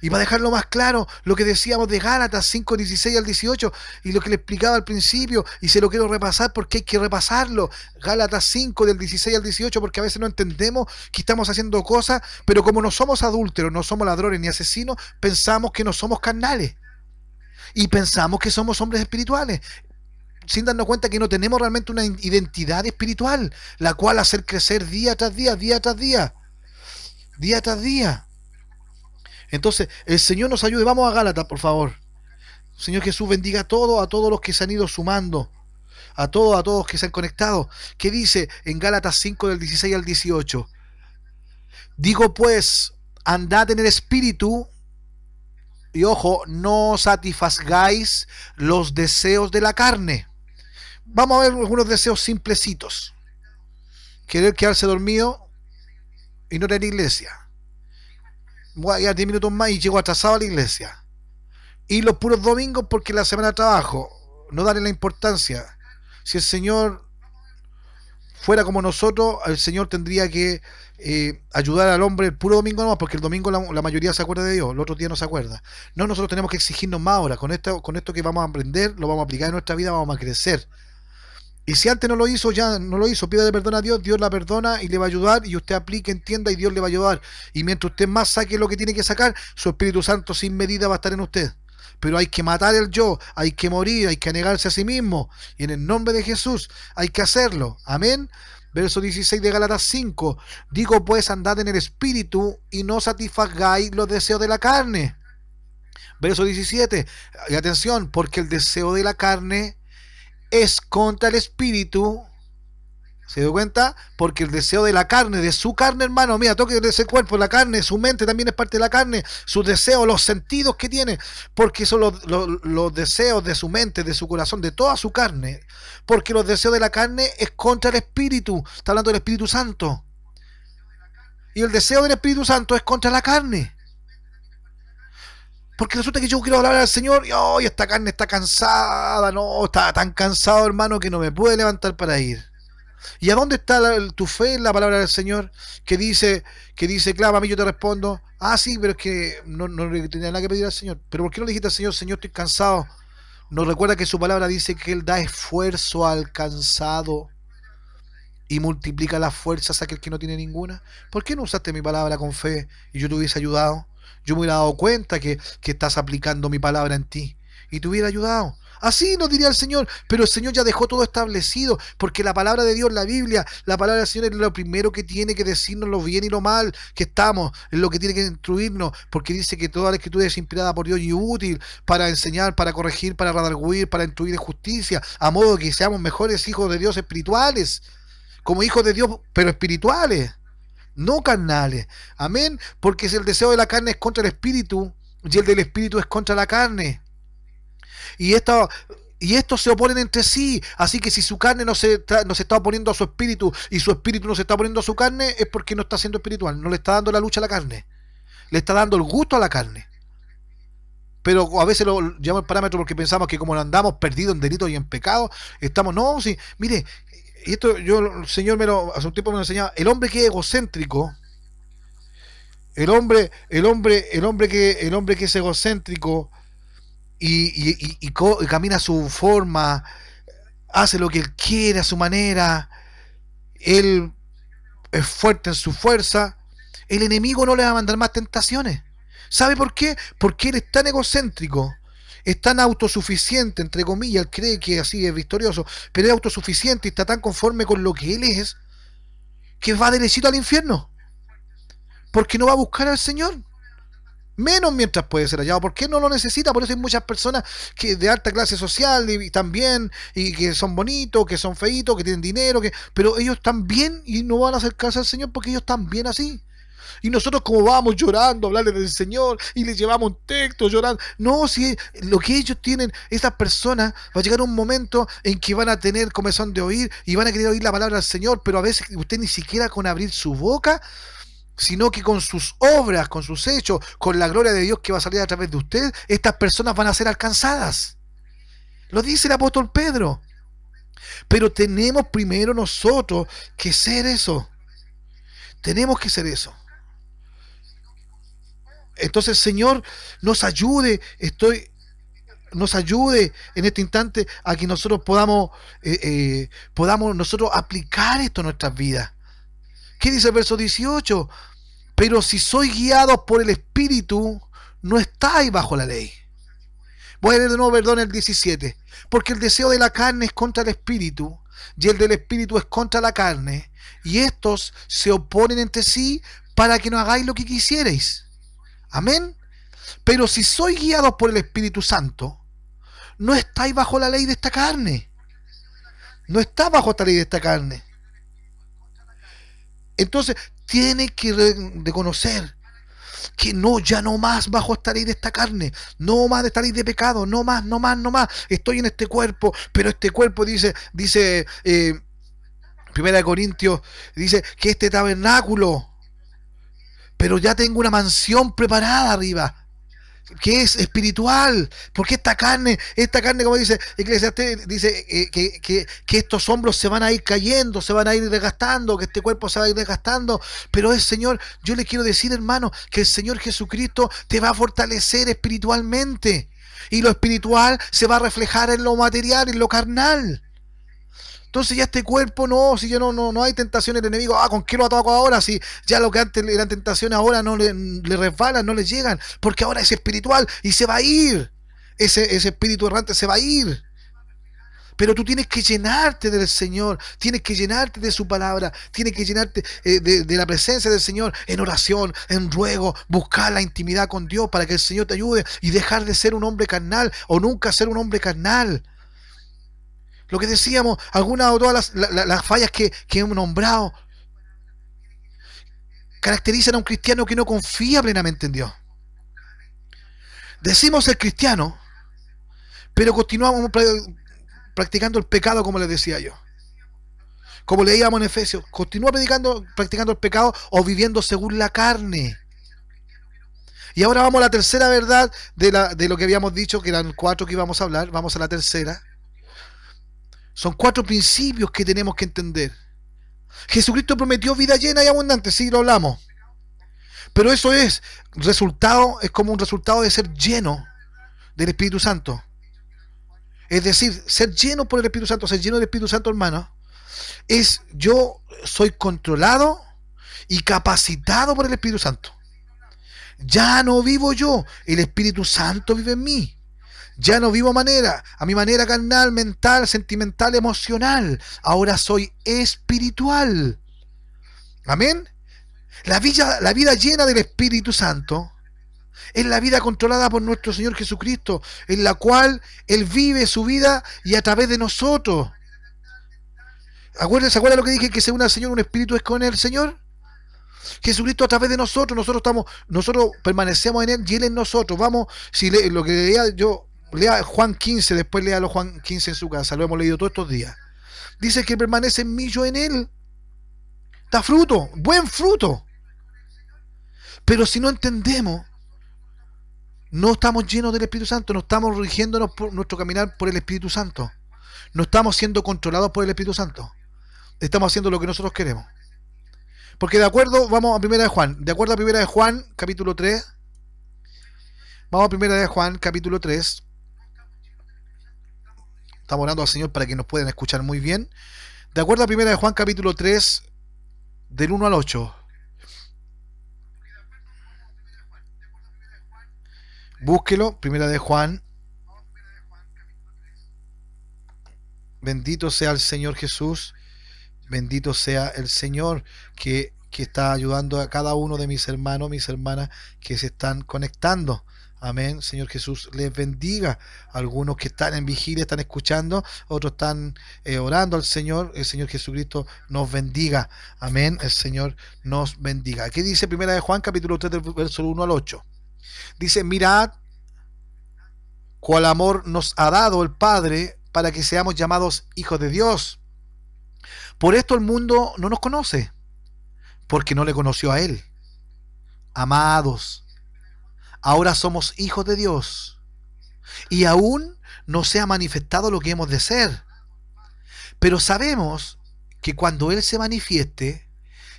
Y para dejarlo más claro, lo que decíamos de Gálatas 5, 16 al 18, y lo que le explicaba al principio, y se lo quiero repasar porque hay que repasarlo. Gálatas 5, del 16 al 18, porque a veces no entendemos que estamos haciendo cosas, pero como no somos adúlteros, no somos ladrones ni asesinos, pensamos que no somos carnales. Y pensamos que somos hombres espirituales, sin darnos cuenta que no tenemos realmente una identidad espiritual, la cual hacer crecer día tras día, día tras día, día tras día. Entonces, el Señor nos ayude. Vamos a Gálatas, por favor. Señor Jesús bendiga a todos los que se han ido sumando, a todos que se han conectado. ¿Qué dice en Gálatas 5 del 16 al 18? Digo pues, andad en el espíritu, y ojo, no satisfagáis los deseos de la carne. Vamos a ver algunos deseos simplecitos. Querer quedarse dormido y no ir a la iglesia. Voy a llegar 10 minutos más y llego atrasado a la iglesia. Y los puros domingos porque la semana de trabajo. No darle la importancia. Si el Señor fuera como nosotros, el Señor tendría que ayudar al hombre el puro domingo nomás, porque el domingo la mayoría se acuerda de Dios, el otro día no se acuerda. No, nosotros tenemos que exigirnos más ahora. Con esto que vamos a aprender, lo vamos a aplicar en nuestra vida, vamos a crecer. Y si antes no lo hizo, ya no lo hizo, pídale perdón a Dios, Dios la perdona y le va a ayudar, y usted aplique, entienda y Dios le va a ayudar. Y mientras usted más saque lo que tiene que sacar, su Espíritu Santo sin medida va a estar en usted. Pero hay que matar el yo, hay que morir, hay que negarse a sí mismo. Y en el nombre de Jesús hay que hacerlo. Amén. Verso 16 de Gálatas 5. Digo pues, andad en el Espíritu y no satisfagáis los deseos de la carne. Verso 17. Y atención, porque el deseo de la carne es contra el espíritu. ¿Se dio cuenta? Porque el deseo de la carne, de su carne, hermano, mira, toque de ese cuerpo, la carne, su mente también es parte de la carne, sus deseos, los sentidos que tiene, porque son los deseos de su mente, de su corazón, de toda su carne, porque los deseos de la carne es contra el espíritu. Está hablando del Espíritu Santo. Y el deseo del Espíritu Santo es contra la carne. Porque resulta que yo quiero hablar al Señor y oh, esta carne está cansada, no, está tan cansado, hermano, que no me puede levantar para ir. ¿Y a dónde está tu fe en la palabra del Señor? Que dice, clama a mí, yo te respondo. Ah, sí, pero es que no le tenía nada que pedir al Señor. Pero ¿por qué no le dijiste al Señor, Señor, estoy cansado? Nos recuerda que su palabra dice que Él da esfuerzo al cansado y multiplica las fuerzas a aquel que no tiene ninguna. ¿Por qué no usaste mi palabra con fe y yo te hubiese ayudado? Yo me hubiera dado cuenta que estás aplicando mi palabra en ti y te hubiera ayudado. Así nos diría el Señor, pero el Señor ya dejó todo establecido, porque la palabra de Dios, la Biblia, la palabra del Señor es lo primero que tiene que decirnos lo bien y lo mal que estamos, es lo que tiene que instruirnos, porque dice que toda la escritura es inspirada por Dios y útil para enseñar, para corregir, para redarguir, para instruir en justicia, a modo que seamos mejores hijos de Dios espirituales, como hijos de Dios, pero espirituales, no carnales. Amén, porque si el deseo de la carne es contra el espíritu y el del espíritu es contra la carne. Y estos se oponen entre sí. Así que si su carne no se está oponiendo a su espíritu y su espíritu no se está oponiendo a su carne, es porque no está siendo espiritual. No le está dando la lucha a la carne. Le está dando el gusto a la carne. Pero a veces lo llamamos parámetro porque pensamos que como andamos perdidos en delitos y en pecados, estamos... No, sí, mire, y esto el Señor hace un tiempo me lo enseñaba. El hombre que es egocéntrico, el hombre que es egocéntrico y camina a su forma, hace lo que él quiere a su manera, él es fuerte en su fuerza, el enemigo no le va a mandar más tentaciones. ¿Sabe por qué? Porque él es tan egocéntrico, es tan autosuficiente, entre comillas, él cree que así es victorioso, pero es autosuficiente y está tan conforme con lo que él es, que va derechito al infierno, porque no va a buscar al Señor. Menos mientras puede ser hallado. ¿Por qué no lo necesita? Por eso hay muchas personas que de alta clase social y también, y que son bonitos, que son feitos, que tienen dinero, pero ellos están bien y no van a acercarse al Señor porque ellos están bien así. Y nosotros como vamos llorando a hablarle del Señor y les llevamos un texto llorando. No, si lo que ellos tienen, esas personas, va a llegar un momento en que van a tener comezón de oír y van a querer oír la palabra del Señor, pero a veces usted ni siquiera con abrir su boca, sino que con sus obras, con sus hechos, con la gloria de Dios que va a salir a través de usted, estas personas van a ser alcanzadas. Lo dice el apóstol Pedro. Pero tenemos primero nosotros que ser eso. Tenemos que ser eso. Entonces, Señor, nos ayude, nos ayude en este instante a que nosotros podamos nosotros aplicar esto en nuestras vidas. ¿Qué dice el verso 18? Pero si sois guiados por el Espíritu, no estáis bajo la ley. Voy a leer de nuevo, perdón, el 17. Porque el deseo de la carne es contra el Espíritu, y el del Espíritu es contra la carne, y estos se oponen entre sí para que no hagáis lo que quisierais. Amén. Pero si sois guiados por el Espíritu Santo, no estáis bajo la ley de esta carne. No está bajo esta ley de esta carne. Entonces, tiene que reconocer que ya no más bajo esta ley de esta carne, no más de esta ley de pecado, no más. Estoy en este cuerpo, pero este cuerpo dice, Primera de Corintios, dice que este tabernáculo, pero ya tengo una mansión preparada arriba, que es espiritual, porque esta carne, como dice Eclesiastés, dice que estos hombros se van a ir cayendo, se van a ir desgastando, que este cuerpo se va a ir desgastando, pero Señor, yo le quiero decir, hermano, que el Señor Jesucristo te va a fortalecer espiritualmente, y lo espiritual se va a reflejar en lo material, en lo carnal. Entonces ya este cuerpo si ya no hay tentación del enemigo, ¿con qué lo ataco ahora? Si ya lo que antes eran tentaciones ahora no le resbalan, no le llegan, porque ahora es espiritual y se va a ir. Ese espíritu errante se va a ir. Pero tú tienes que llenarte del Señor, tienes que llenarte de su palabra, tienes que llenarte de la presencia del Señor en oración, en ruego, buscar la intimidad con Dios para que el Señor te ayude y dejar de ser un hombre carnal o nunca ser un hombre carnal. Lo que decíamos, algunas o todas las fallas que hemos nombrado caracterizan a un cristiano que no confía plenamente en Dios. Decimos ser cristiano, pero continuamos practicando el pecado, como les decía yo. Como leíamos en Efesios, continúa practicando el pecado o viviendo según la carne. Y ahora vamos a la tercera verdad de lo que habíamos dicho, que eran 4 que íbamos a hablar. Vamos a la tercera. Son 4 principios que tenemos que entender. Jesucristo prometió vida llena y abundante, sí, lo hablamos. Pero eso es como un resultado de ser lleno del Espíritu Santo. Es decir, ser lleno por el Espíritu Santo, ser lleno del Espíritu Santo, hermano, es yo soy controlado y capacitado por el Espíritu Santo. Ya no vivo yo, el Espíritu Santo vive en mí. Ya no vivo a mi manera carnal, mental, sentimental, emocional. Ahora soy espiritual. Amén. La vida llena del Espíritu Santo es la vida controlada por nuestro Señor Jesucristo, en la cual Él vive su vida y a través de nosotros. ¿Se acuerdan lo que dije? Que según el Señor un espíritu es con el Señor. Jesucristo a través de nosotros permanecemos en Él y Él en nosotros. Vamos, lo que leía yo, lea Juan 15, después léalo Juan 15 en su casa, lo hemos leído todos estos días. Dice que permanece en mí, yo en Él. Da fruto, buen fruto. Pero si no entendemos, no estamos llenos del Espíritu Santo, no estamos rigiéndonos por nuestro caminar por el Espíritu Santo. No estamos siendo controlados por el Espíritu Santo. Estamos haciendo lo que nosotros queremos. Porque vamos a Primera de Juan. De acuerdo a Primera de Juan, capítulo 3. Vamos a Primera de Juan, capítulo 3. Estamos orando al Señor para que nos puedan escuchar muy bien. De acuerdo a Primera de Juan, capítulo 3, del 1 al 8. Búsquelo, Primera de Juan. Bendito sea el Señor Jesús. Bendito sea el Señor que está ayudando a cada uno de mis hermanos, mis hermanas que se están conectando. Amén. Señor Jesús les bendiga. Algunos que están en vigilia están escuchando, otros están orando al Señor. El Señor Jesucristo nos bendiga. Amén. El Señor nos bendiga. ¿Qué dice Primera de Juan, capítulo 3, del verso 1 al 8? Dice, mirad cuál amor nos ha dado el Padre para que seamos llamados hijos de Dios. Por esto el mundo no nos conoce, porque no le conoció a Él. Amados, ahora somos hijos de Dios, y aún no se ha manifestado lo que hemos de ser. Pero sabemos que cuando Él se manifieste,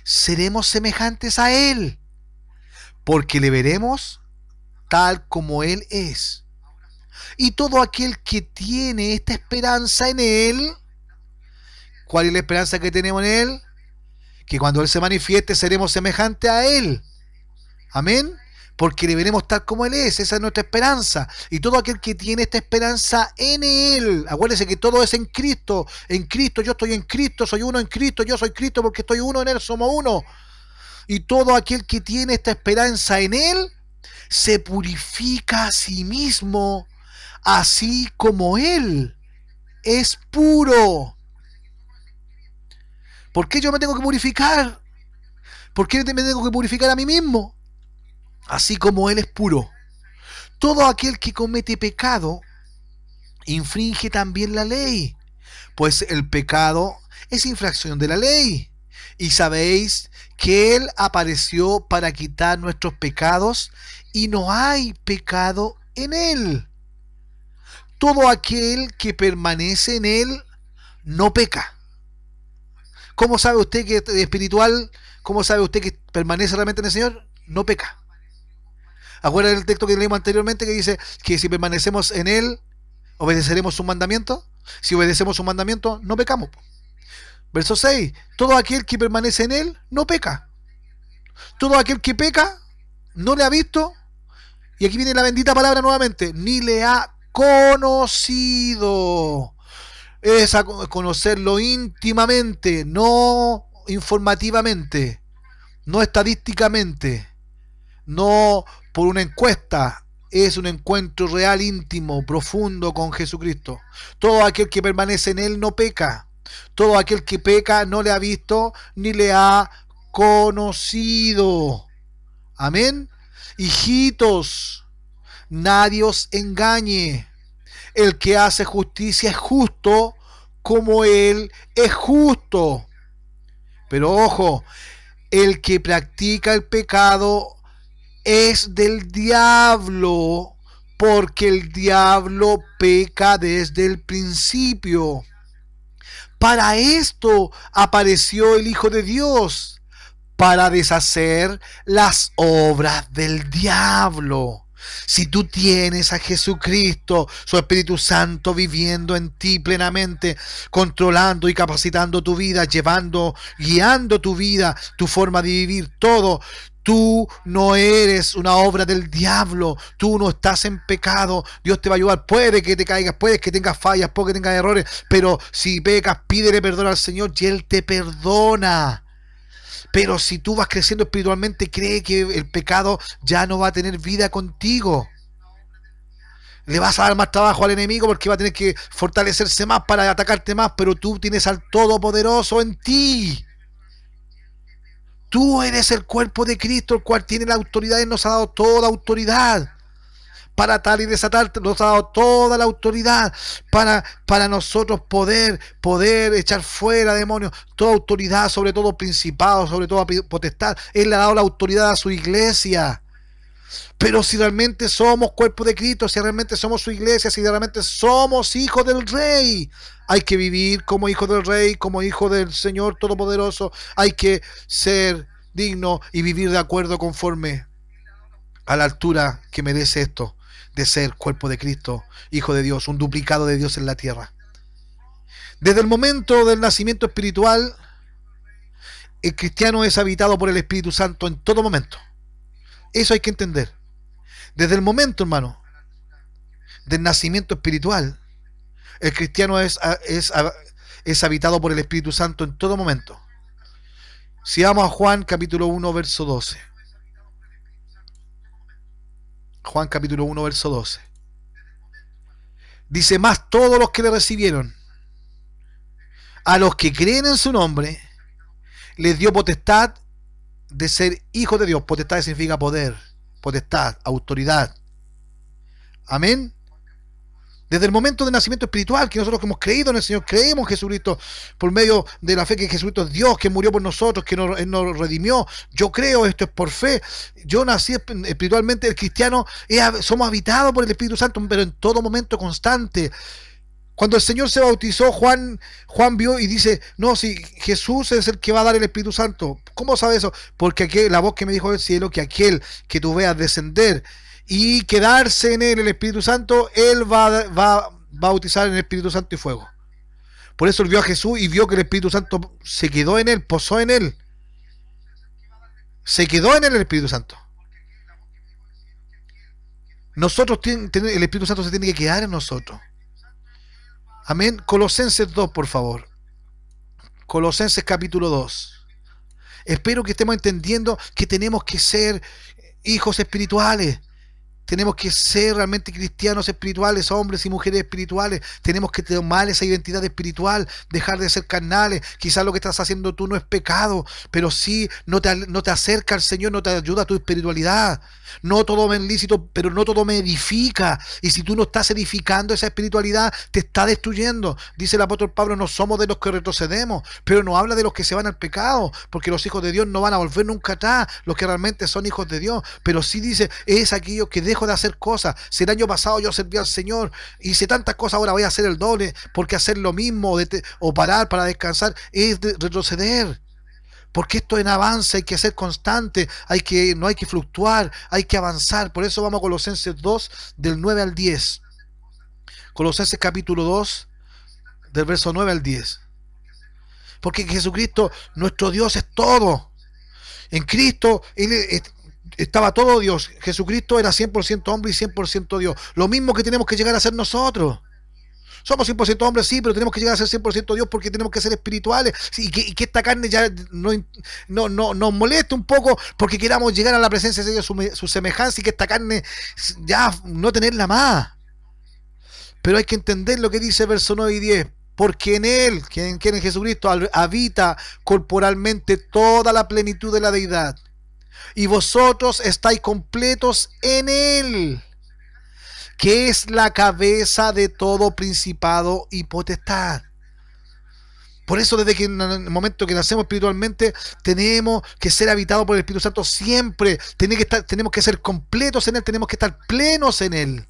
seremos semejantes a Él, porque le veremos tal como Él es. Y todo aquel que tiene esta esperanza en Él, ¿cuál es la esperanza que tenemos en Él? Que cuando Él se manifieste seremos semejantes a Él. Amén. Porque le veremos tal como Él es. Esa es nuestra esperanza. Y todo aquel que tiene esta esperanza en Él, acuérdense que todo es en Cristo. En Cristo, yo estoy en Cristo, soy uno en Cristo, yo soy Cristo porque estoy uno en Él, somos uno. Y todo aquel que tiene esta esperanza en Él, se purifica a sí mismo, así como Él es puro. ¿Por qué yo me tengo que purificar? ¿Por qué me tengo que purificar a mí mismo? Así como Él es puro. Todo aquel que comete pecado infringe también la ley, pues el pecado es infracción de la ley. Y sabéis que Él apareció para quitar nuestros pecados y no hay pecado en Él. Todo aquel que permanece en Él no peca. ¿Cómo sabe usted que es espiritual? ¿Cómo sabe usted que permanece realmente en el Señor? No peca. ¿Acuerdan el texto que leímos anteriormente que dice que si permanecemos en Él, obedeceremos sus mandamientos? Si obedecemos sus mandamientos, no pecamos. Verso 6. Todo aquel que permanece en Él, no peca. Todo aquel que peca, no le ha visto, y aquí viene la bendita palabra nuevamente, ni le ha conocido. Es a conocerlo íntimamente, no informativamente, no estadísticamente, no por una encuesta. Es un encuentro real, íntimo, profundo con Jesucristo. Todo aquel que permanece en Él no peca. Todo aquel que peca no le ha visto ni le ha conocido. Amén. Hijitos, nadie os engañe. El que hace justicia es justo como Él es justo. Pero ojo, el que practica el pecado es del diablo, porque el diablo peca desde el principio. Para esto apareció el Hijo de Dios, para deshacer las obras del diablo. Si tú tienes a Jesucristo, su Espíritu Santo viviendo en ti plenamente, controlando y capacitando tu vida, llevando, guiando tu vida, tu forma de vivir, todo. Tú no eres una obra del diablo, tú no estás en pecado, Dios te va a ayudar, puede que te caigas, puede que tengas fallas, puede que tengas errores, pero si pecas, pídele perdón al Señor y Él te perdona. Pero si tú vas creciendo espiritualmente, cree que el pecado ya no va a tener vida contigo. Le vas a dar más trabajo al enemigo porque va a tener que fortalecerse más para atacarte más, pero tú tienes al Todopoderoso en ti. Tú eres el cuerpo de Cristo, el cual tiene la autoridad y nos ha dado toda autoridad. Para tal y desatar, nos ha dado toda la autoridad para nosotros poder echar fuera demonios, toda autoridad, sobre todo principado, sobre todo potestad. Él le ha dado la autoridad a su iglesia. Pero si realmente somos cuerpo de Cristo, si realmente somos su iglesia, si realmente somos hijos del Rey, hay que vivir como hijos del Rey, como hijos del Señor Todopoderoso. Hay que ser digno y vivir de acuerdo conforme a la altura que merece esto, de ser cuerpo de Cristo, hijo de Dios, un duplicado de Dios en la tierra. Desde el momento del nacimiento espiritual, el cristiano es habitado por el Espíritu Santo en todo momento. Eso hay que entender. Desde el momento, hermano, del nacimiento espiritual, el cristiano es habitado por el Espíritu Santo en todo momento. Si vamos a Juan capítulo 1, verso 12. Juan capítulo 1, verso 12. Dice: más todos los que le recibieron, a los que creen en su nombre, les dio potestad de ser hijos de Dios. Potestad significa poder, potestad, autoridad. Amén. Desde el momento del nacimiento espiritual, que nosotros que hemos creído en el Señor, creemos en Jesucristo, por medio de la fe que Jesucristo es Dios, que murió por nosotros, que Él nos redimió. Yo creo, esto es por fe. Yo nací espiritualmente, el cristiano, somos habitados por el Espíritu Santo, pero en todo momento constante. Cuando el Señor se bautizó, Juan vio y dice: no, si Jesús es el que va a dar el Espíritu Santo. ¿Cómo sabe eso? Porque la voz que me dijo del cielo, que aquel que tú veas descender y quedarse en él, el Espíritu Santo, él va a bautizar en el Espíritu Santo y fuego. Por eso él vio a Jesús y vio que el Espíritu Santo se quedó en él, posó en él. Se quedó en él el Espíritu Santo. Nosotros, el Espíritu Santo se tiene que quedar en nosotros. Amén. Colosenses 2, por favor. Colosenses capítulo 2. Espero que estemos entendiendo que tenemos que ser hijos espirituales. Tenemos que ser realmente cristianos espirituales, hombres y mujeres espirituales. Tenemos que tomar esa identidad espiritual, dejar de ser carnales. Quizás lo que estás haciendo tú no es pecado, pero sí no te acerca al Señor, no te ayuda a tu espiritualidad. No todo me es lícito, pero no todo me edifica. Y si tú no estás edificando esa espiritualidad, te está destruyendo. Dice el apóstol Pablo: no somos de los que retrocedemos, pero no habla de los que se van al pecado, porque los hijos de Dios no van a volver nunca atrás, los que realmente son hijos de Dios. Pero sí dice: es aquello que dejo de hacer cosas. Si el año pasado yo serví al Señor, hice tantas cosas, ahora voy a hacer el doble, porque hacer lo mismo o parar para descansar es retroceder. Porque esto en avance, hay que ser constante, no hay que fluctuar, hay que avanzar. Por eso vamos a Colosenses 2, del 9 al 10. Colosenses capítulo 2, del verso 9 al 10. Porque Jesucristo, nuestro Dios, es todo. En Cristo, estaba todo Dios. Jesucristo era 100% hombre y 100% Dios. Lo mismo que tenemos que llegar a ser nosotros. Somos 100% hombres, sí, pero tenemos que llegar a ser 100% Dios, porque tenemos que ser espirituales. Sí, y que esta carne ya nos moleste un poco, porque queramos llegar a la presencia de Dios, su semejanza, y que esta carne ya no tenerla más. Pero hay que entender lo que dice verso 9 y 10. Porque en Él, que en Jesucristo, habita corporalmente toda la plenitud de la deidad. Y vosotros estáis completos en Él, que es la cabeza de todo principado y potestad. Por eso, desde que en el momento que nacemos espiritualmente, tenemos que ser habitados por el Espíritu Santo siempre. Tenemos que ser completos en Él, tenemos que estar plenos en Él.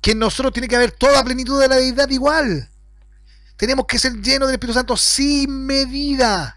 Que en nosotros tiene que haber toda plenitud de la deidad igual. Tenemos que ser llenos del Espíritu Santo sin medida.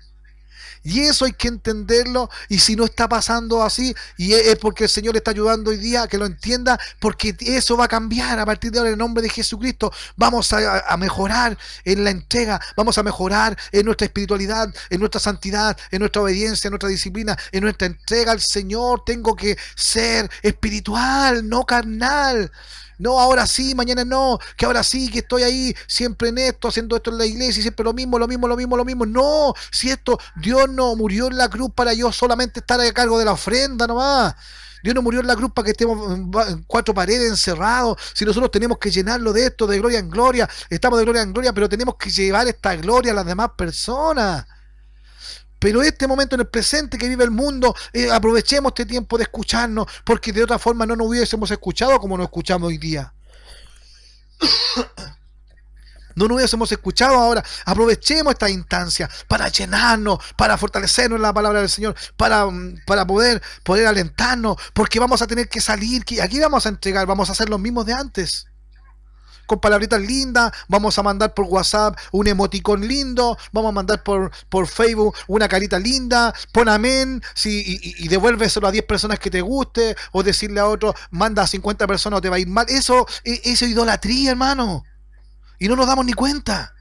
Y eso hay que entenderlo. Y si no está pasando así, y es porque el Señor le está ayudando hoy día a que lo entienda, porque eso va a cambiar a partir de ahora en el nombre de Jesucristo. Vamos a mejorar en la entrega, vamos a mejorar en nuestra espiritualidad, en nuestra santidad, en nuestra obediencia, en nuestra disciplina, en nuestra entrega al Señor. Tengo que ser espiritual, no carnal. No, ahora sí, mañana no, que ahora sí, que estoy ahí, siempre en esto, haciendo esto en la iglesia, y siempre lo mismo, lo mismo, lo mismo, lo mismo. No, si esto, Dios no murió en la cruz para yo solamente estar a cargo de la ofrenda nomás. Dios no murió en la cruz para que estemos en cuatro paredes encerrados. Si nosotros tenemos que llenarlo de esto, de gloria en gloria, estamos de gloria en gloria, pero tenemos que llevar esta gloria a las demás personas. Pero este momento en el presente que vive el mundo, aprovechemos este tiempo de escucharnos, porque de otra forma no nos hubiésemos escuchado como nos escuchamos hoy día. No nos hubiésemos escuchado ahora. Aprovechemos esta instancia para llenarnos, para fortalecernos en la palabra del Señor, para poder alentarnos, porque vamos a tener que salir, aquí vamos a entregar, vamos a hacer los mismos de antes. Con palabritas lindas, vamos a mandar por WhatsApp un emoticón lindo, vamos a mandar por Facebook una carita linda, pon amén, y devuélveselo a 10 personas que te guste, o decirle a otro, manda a 50 personas o te va a ir mal. Eso es idolatría, hermano, y no nos damos ni cuenta.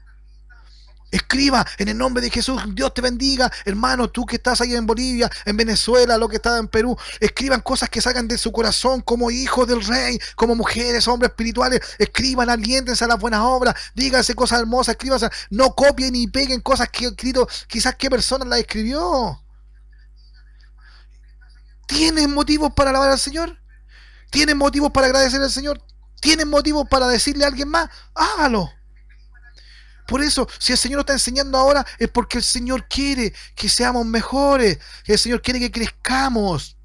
Escriba en el nombre de Jesús, Dios te bendiga, hermano, tú que estás ahí en Bolivia, en Venezuela, lo que está en Perú, escriban cosas que salgan de su corazón como hijos del rey, como mujeres, hombres espirituales, escriban, aliéntense a las buenas obras, díganse cosas hermosas, escríbanse, no copien ni peguen cosas que he escrito, quizás qué persona las escribió. ¿Tienes motivos para alabar al Señor? ¿Tienes motivos para agradecer al Señor? ¿Tienes motivos para decirle a alguien más? Hágalo. Por eso, si el Señor nos está enseñando ahora, es porque el Señor quiere que seamos mejores, que el Señor quiere que crezcamos.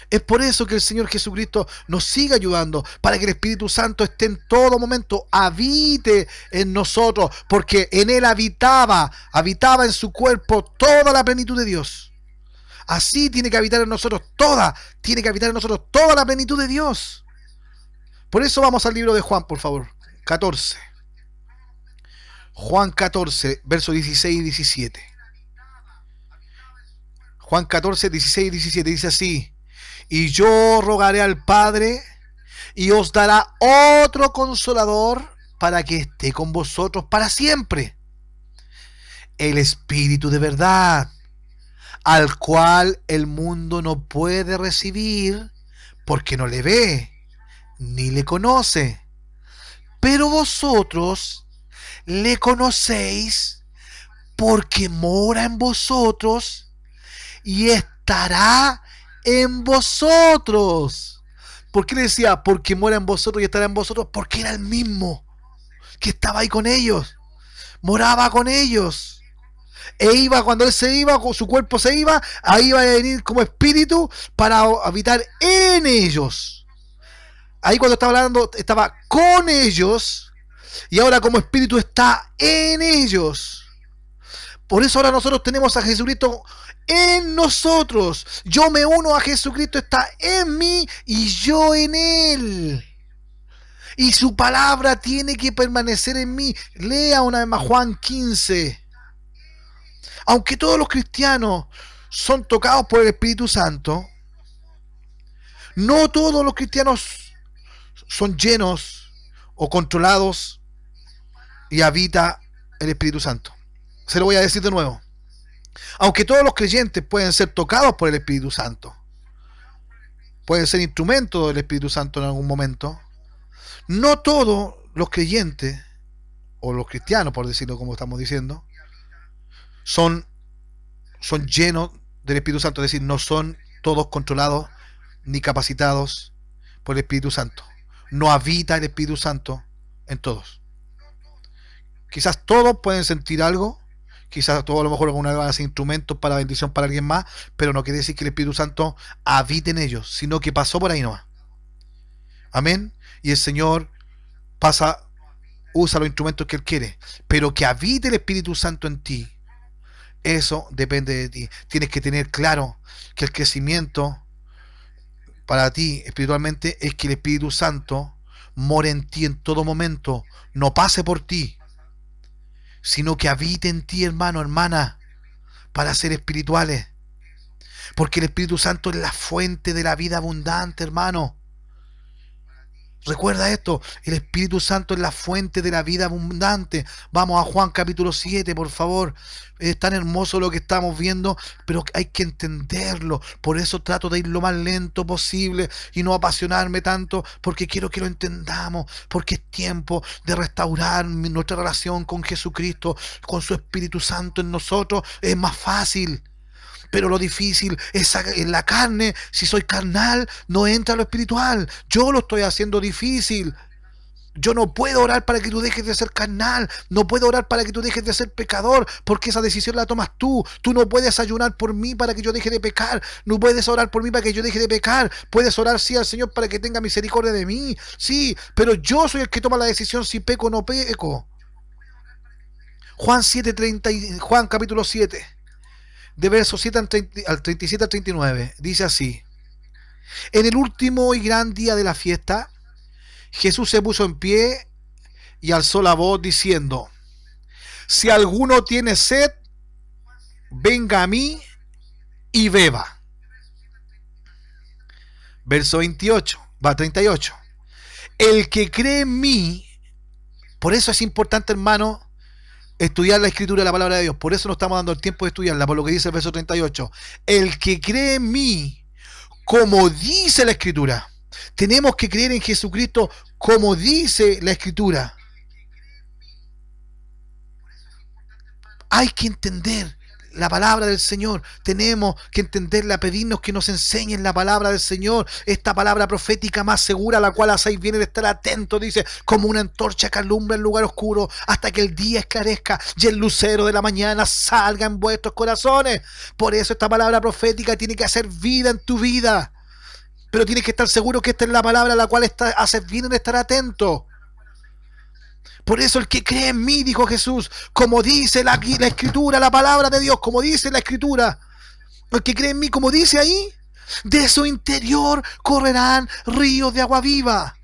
Es por eso que el Señor Jesucristo nos sigue ayudando, para que el Espíritu Santo esté en todo momento, habite en nosotros, porque en Él habitaba en su cuerpo toda la plenitud de Dios. Así tiene que habitar en nosotros tiene que habitar en nosotros toda la plenitud de Dios. Por eso vamos al libro de Juan, por favor, 14. Juan 14, versos 16 y 17. Juan 14, 16 y 17 dice así: y yo rogaré al Padre, y os dará otro consolador para que esté con vosotros para siempre, el Espíritu de verdad, al cual el mundo no puede recibir, porque no le ve, ni le conoce. Pero vosotros le conocéis, porque mora en vosotros y estará en vosotros. ¿Por qué le decía porque mora en vosotros y estará en vosotros? Porque era el mismo que estaba ahí con ellos, moraba con ellos, e iba, cuando él se iba, con su cuerpo se iba, ahí iba a venir como espíritu para habitar en ellos. Ahí cuando estaba hablando, estaba con ellos, y ahora como espíritu está en ellos. Por eso ahora nosotros tenemos a Jesucristo en nosotros. Yo me uno a Jesucristo, está en mí y yo en Él. Y su palabra tiene que permanecer en mí. Lea una vez más Juan 15. Aunque todos los cristianos son tocados por el Espíritu Santo, no todos los cristianos son llenos o controlados y habita el Espíritu Santo. Se lo voy a decir de nuevo. Aunque todos los creyentes pueden ser tocados por el Espíritu Santo, pueden ser instrumentos del Espíritu Santo en algún momento, no todos los creyentes, o los cristianos, por decirlo como estamos diciendo, son llenos del Espíritu Santo. Es decir, no son todos controlados ni capacitados por el Espíritu Santo. No habita el Espíritu Santo en todos. Quizás todos pueden sentir algo, quizás todos a lo mejor alguna vez van a ser instrumentos para bendición para alguien más, pero no quiere decir que el Espíritu Santo habite en ellos, sino que pasó por ahí nomás. Amén. Y el Señor usa los instrumentos que Él quiere, pero que habite el Espíritu Santo en ti, eso depende de ti. Tienes que tener claro que el crecimiento para ti espiritualmente es que el Espíritu Santo more en ti en todo momento, no pase por ti, sino que habite en ti, hermano, hermana, para ser espirituales. Porque el Espíritu Santo es la fuente de la vida abundante, hermano. Recuerda esto, el Espíritu Santo es la fuente de la vida abundante. Vamos a Juan capítulo 7, por favor. Es tan hermoso lo que estamos viendo, pero hay que entenderlo. Por eso trato de ir lo más lento posible y no apasionarme tanto, porque quiero que lo entendamos, porque es tiempo de restaurar nuestra relación con Jesucristo, con su Espíritu Santo en nosotros. Es más fácil. Pero lo difícil es en la carne. Si soy carnal, no entra lo espiritual. Yo lo estoy haciendo difícil. Yo no puedo orar para que tú dejes de ser carnal. No puedo orar para que tú dejes de ser pecador, porque esa decisión la tomas tú. Tú no puedes ayunar por mí para que yo deje de pecar. No puedes orar por mí para que yo deje de pecar. Puedes orar sí al Señor para que tenga misericordia de mí. Sí, pero yo soy el que toma la decisión si peco o no peco. Juan capítulo 7. De versos 7 al 37 al 39, dice así: en el último y gran día de la fiesta, Jesús se puso en pie y alzó la voz diciendo: si alguno tiene sed, venga a mí y beba. Verso 38. El que cree en mí, por eso es importante, hermano, estudiar la escritura de la palabra de Dios. Por eso no estamos dando el tiempo de estudiarla, por lo que dice el verso 38. El que cree en mí, como dice la escritura. Tenemos que creer en Jesucristo como dice la escritura. Hay que entender la palabra del Señor. Tenemos que entenderla, pedirnos que nos enseñen la palabra del Señor, esta palabra profética más segura, a la cual hacéis bien de estar atentos, dice, como una antorcha que alumbra en lugar oscuro hasta que el día esclarezca y el lucero de la mañana salga en vuestros corazones. Por eso esta palabra profética tiene que hacer vida en tu vida, pero tienes que estar seguro que esta es la palabra a la cual haces bien en estar atento. Por eso el que cree en mí, dijo Jesús, como dice la escritura, la palabra de Dios, como dice la escritura, el que cree en mí, como dice ahí, de su interior correrán ríos de agua viva.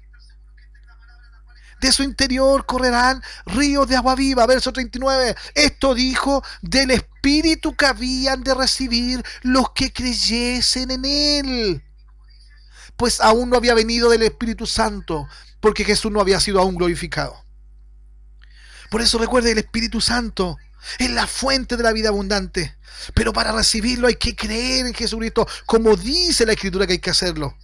De su interior correrán ríos de agua viva. Verso 39. Esto dijo del Espíritu que habían de recibir los que creyesen en Él. Pues aún no había venido del Espíritu Santo, porque Jesús no había sido aún glorificado. Por eso recuerde, el Espíritu Santo es la fuente de la vida abundante. Pero para recibirlo hay que creer en Jesucristo, como dice la Escritura que hay que hacerlo.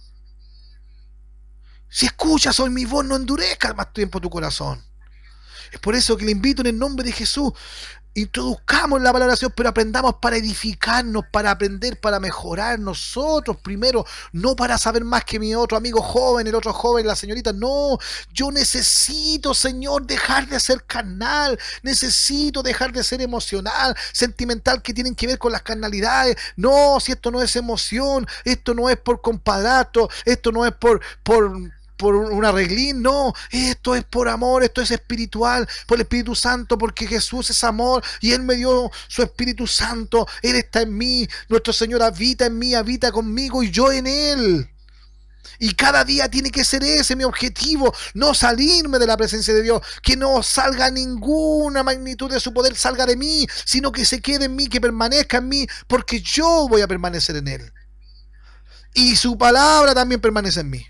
Si escuchas hoy mi voz, no endurezcas más tiempo tu corazón. Es por eso que le invito en el nombre de Jesús. Introduzcamos la palabra de Dios, pero aprendamos para edificarnos, para aprender, para mejorar nosotros primero, no para saber más que mi otro amigo joven, el otro joven, la señorita. No, yo necesito, Señor, dejar de ser carnal, necesito dejar de ser emocional, sentimental, que tienen que ver con las carnalidades. No, si esto no es emoción, esto no es por compadrato, esto no es por un arreglín, no, esto es por amor, esto es espiritual, por el Espíritu Santo, porque Jesús es amor y Él me dio su Espíritu Santo, Él está en mí, nuestro Señor habita en mí, habita conmigo y yo en Él. Y cada día tiene que ser ese mi objetivo, no salirme de la presencia de Dios, que no salga ninguna magnitud de su poder, salga de mí, sino que se quede en mí, que permanezca en mí, porque yo voy a permanecer en Él. Y su palabra también permanece en mí.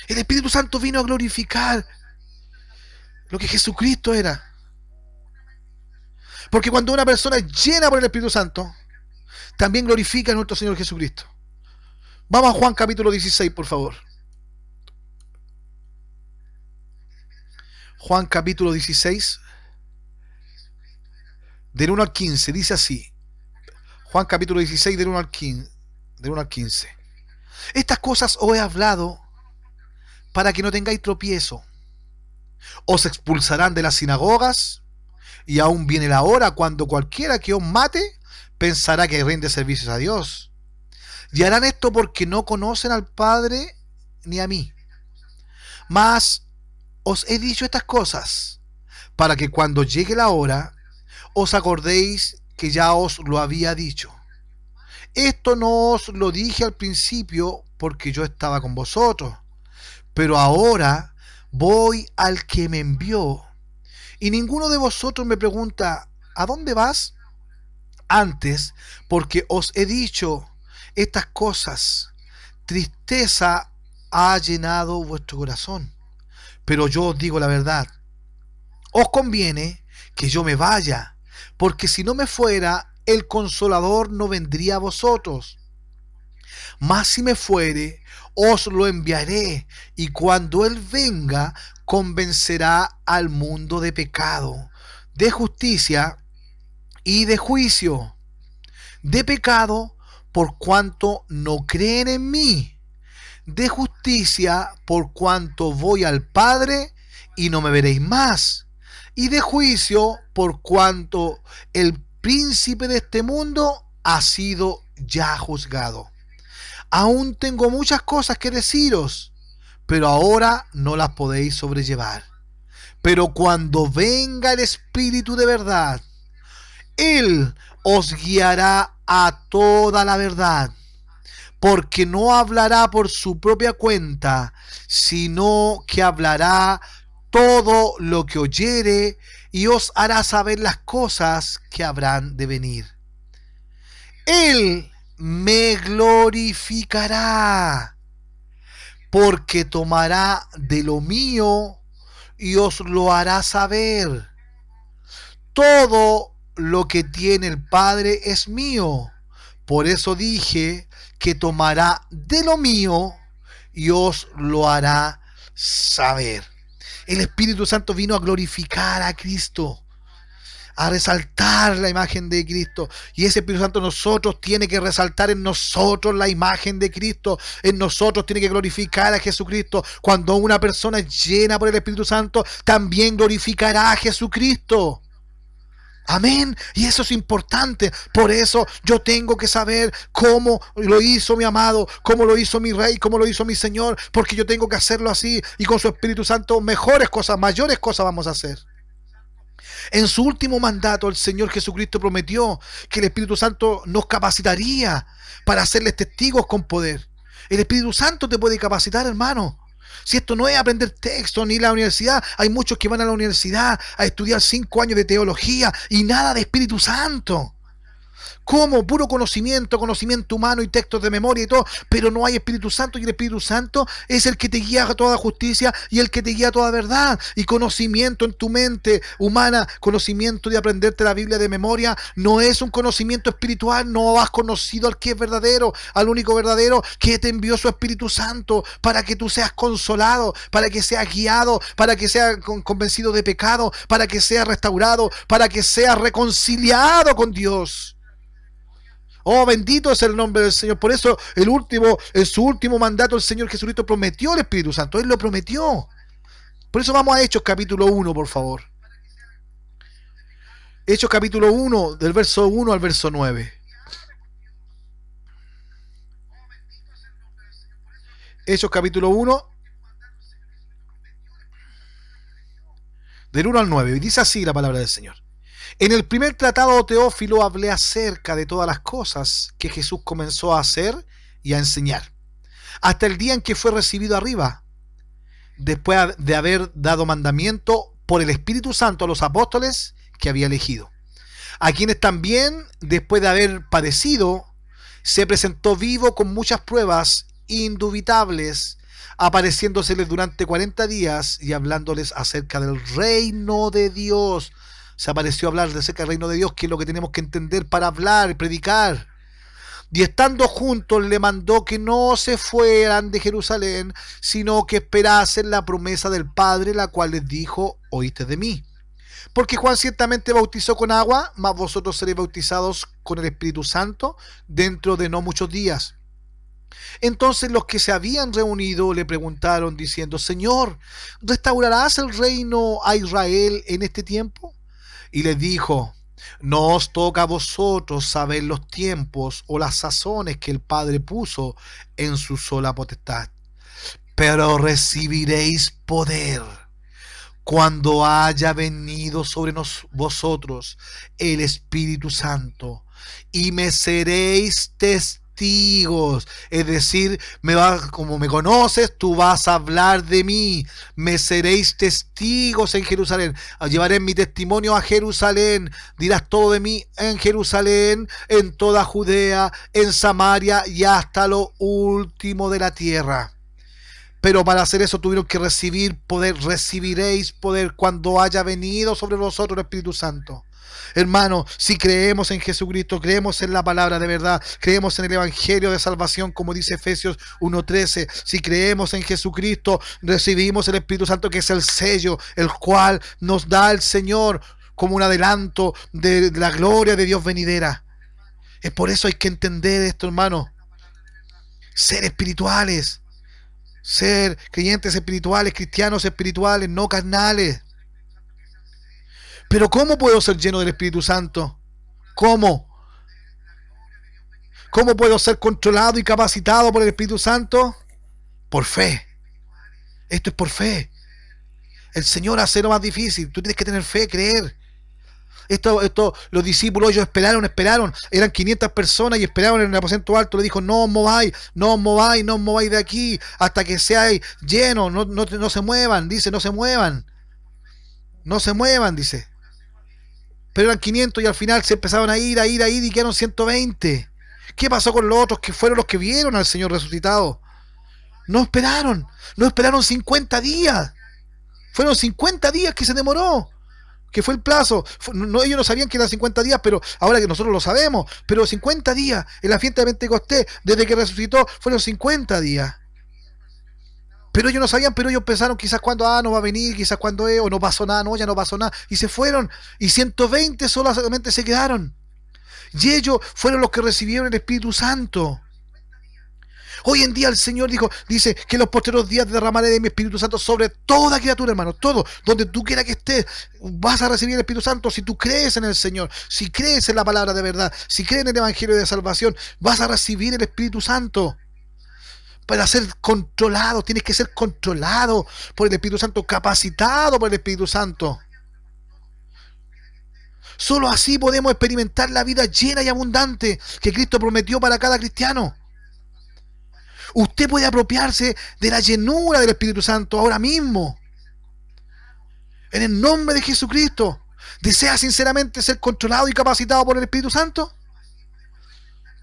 El Espíritu Santo vino a glorificar lo que Jesucristo era. Porque cuando una persona es llena por el Espíritu Santo, también glorifica a nuestro Señor Jesucristo. Vamos a Juan capítulo 16, por favor. Juan capítulo 16, del 1 al 15, dice así. Juan capítulo 16, del 1 al 15. Del 1 al 15. Estas cosas os he hablado para que no tengáis tropiezo. Os expulsarán de las sinagogas, y aún viene la hora cuando cualquiera que os mate pensará que rinde servicios a Dios. Y harán esto porque no conocen al Padre ni a mí. Mas os he dicho estas cosas para que cuando llegue la hora os acordéis que ya os lo había dicho. Esto no os lo dije al principio porque yo estaba con vosotros, pero ahora voy al que me envió, y ninguno de vosotros me pregunta: ¿a dónde vas? Antes, porque os he dicho estas cosas, tristeza ha llenado vuestro corazón. Pero yo os digo la verdad, os conviene que yo me vaya, porque si no me fuera, el Consolador no vendría a vosotros. Mas si me fuere, os lo enviaré, y cuando Él venga, convencerá al mundo de pecado, de justicia y de juicio. De pecado, por cuanto no creen en mí; de justicia, por cuanto voy al Padre y no me veréis más; y de juicio, por cuanto el príncipe de este mundo ha sido ya juzgado. Aún tengo muchas cosas que deciros, pero ahora no las podéis sobrellevar. Pero cuando venga el Espíritu de verdad, Él os guiará a toda la verdad, porque no hablará por su propia cuenta, sino que hablará todo lo que oyere, y os hará saber las cosas que habrán de venir. Él me glorificará, porque tomará de lo mío y os lo hará saber. Todo lo que tiene el Padre es mío. Por eso dije que tomará de lo mío y os lo hará saber. El Espíritu Santo vino a glorificar a Cristo, a resaltar la imagen de Cristo. Y ese Espíritu Santo en nosotros tiene que resaltar en nosotros la imagen de Cristo. En nosotros tiene que glorificar a Jesucristo. Cuando una persona es llena por el Espíritu Santo, también glorificará a Jesucristo. Amén. Y eso es importante. Por eso yo tengo que saber cómo lo hizo mi amado, cómo lo hizo mi Rey, cómo lo hizo mi Señor, porque yo tengo que hacerlo así, y con su Espíritu Santo mejores cosas, mayores cosas vamos a hacer. En su último mandato, el Señor Jesucristo prometió que el Espíritu Santo nos capacitaría para hacerles testigos con poder. El Espíritu Santo te puede capacitar, hermano. Si esto no es aprender texto ni la universidad, hay muchos que van a la universidad a estudiar 5 años de teología y nada de Espíritu Santo. ¿Cómo? Puro conocimiento, conocimiento humano y textos de memoria y todo, pero no hay Espíritu Santo, y el Espíritu Santo es el que te guía a toda justicia y el que te guía a toda verdad. Y conocimiento en tu mente humana, conocimiento de aprenderte la Biblia de memoria, no es un conocimiento espiritual. No has conocido al que es verdadero, al único verdadero, que te envió su Espíritu Santo para que tú seas consolado, para que seas guiado, para que seas convencido de pecado, para que seas restaurado, para que seas reconciliado con Dios. Oh, bendito es el nombre del Señor. Por eso en su último mandato, el Señor Jesucristo prometió el Espíritu Santo. Él lo prometió. Por eso vamos a Hechos capítulo 1, por favor. Hechos capítulo 1, del verso 1 al verso 9. Hechos capítulo 1, del 1 al 9. Y dice así la palabra del Señor. En el primer tratado, Teófilo, hablé acerca de todas las cosas que Jesús comenzó a hacer y a enseñar, hasta el día en que fue recibido arriba, después de haber dado mandamiento por el Espíritu Santo a los apóstoles que había elegido, a quienes también, después de haber padecido, se presentó vivo con muchas pruebas indubitables, apareciéndoseles durante 40 días y hablándoles acerca del reino de Dios. Se apareció a hablar acerca del reino de Dios, que es lo que tenemos que entender para hablar y predicar. Y estando juntos, le mandó que no se fueran de Jerusalén, sino que esperasen la promesa del Padre, la cual les dijo: oíste de mí. Porque Juan ciertamente bautizó con agua, mas vosotros seréis bautizados con el Espíritu Santo dentro de no muchos días. Entonces los que se habían reunido le preguntaron diciendo: Señor, ¿restaurarás el reino a Israel en este tiempo? Y les dijo: no os toca a vosotros saber los tiempos o las sazones que el Padre puso en su sola potestad, pero recibiréis poder cuando haya venido sobre vosotros el Espíritu Santo, y me seréis testigos testigos. Es decir, como me conoces, tú vas a hablar de mí. Me seréis testigos en Jerusalén. Llevaré mi testimonio a Jerusalén. Dirás todo de mí en Jerusalén, en toda Judea, en Samaria y hasta lo último de la tierra. Pero para hacer eso tuvieron que recibir poder. Recibiréis poder cuando haya venido sobre vosotros el Espíritu Santo. Hermano, si creemos en Jesucristo, creemos en la palabra de verdad, creemos en el Evangelio de salvación, como dice Efesios 1:13, si creemos en Jesucristo, recibimos el Espíritu Santo, que es el sello, el cual nos da el Señor como un adelanto de la gloria de Dios venidera. Es por eso hay que entender esto, hermano. Ser espirituales, ser creyentes espirituales, cristianos espirituales, no carnales. Pero ¿cómo puedo ser lleno del Espíritu Santo? ¿Cómo? ¿Cómo puedo ser controlado y capacitado por el Espíritu Santo? Por fe. Esto es por fe. El Señor hace lo más difícil. Tú tienes que tener fe, creer. Los discípulos, ellos esperaron. Eran 500 personas y esperaron en el aposento alto. Le dijo, no os mováis de aquí hasta que seáis llenos. No se muevan, dice, no se muevan, dice. Pero eran 500 y al final se empezaron a ir y quedaron 120. ¿Qué pasó con los otros que fueron los que vieron al Señor resucitado? No esperaron 50 días. Fueron 50 días que se demoró, que fue el plazo. Ellos no sabían que eran 50 días, pero ahora que nosotros lo sabemos, pero 50 días en la fiesta de Pentecostés, desde que resucitó, fueron 50 días. Pero ellos no sabían, pero ellos pensaron quizás cuando no va a venir, quizás cuando o no pasó nada, ya no pasó nada, y se fueron, y 120 solamente se quedaron. Y ellos fueron los que recibieron el Espíritu Santo. Hoy en día el Señor dice que en los postreros días derramaré de mi Espíritu Santo sobre toda criatura, hermano, todo, donde tú quieras que estés, vas a recibir el Espíritu Santo si tú crees en el Señor, si crees en la palabra de verdad, si crees en el Evangelio de salvación, vas a recibir el Espíritu Santo. Para ser controlado, tienes que ser controlado por el Espíritu Santo, capacitado por el Espíritu Santo. Solo así podemos experimentar la vida llena y abundante que Cristo prometió para cada cristiano. Usted puede apropiarse de la llenura del Espíritu Santo ahora mismo. En el nombre de Jesucristo. ¿Desea sinceramente ser controlado y capacitado por el Espíritu Santo?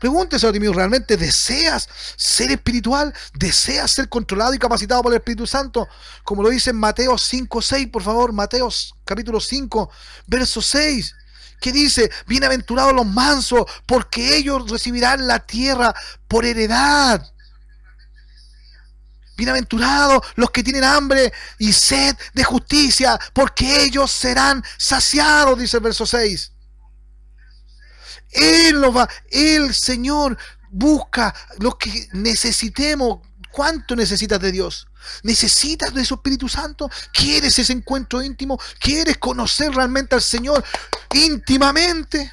Pregúntese a ti mismo, ¿realmente deseas ser espiritual? ¿Deseas ser controlado y capacitado por el Espíritu Santo? Como lo dice en Mateo 5:6, por favor, Mateo capítulo 5, verso 6. Que dice, bienaventurados los mansos, porque ellos recibirán la tierra por heredad. Bienaventurados los que tienen hambre y sed de justicia, porque ellos serán saciados, dice el verso 6. El Señor busca los que necesitemos. ¿Cuánto necesitas de Dios? ¿Necesitas de su Espíritu Santo? ¿Quieres ese encuentro íntimo? ¿Quieres conocer realmente al Señor íntimamente?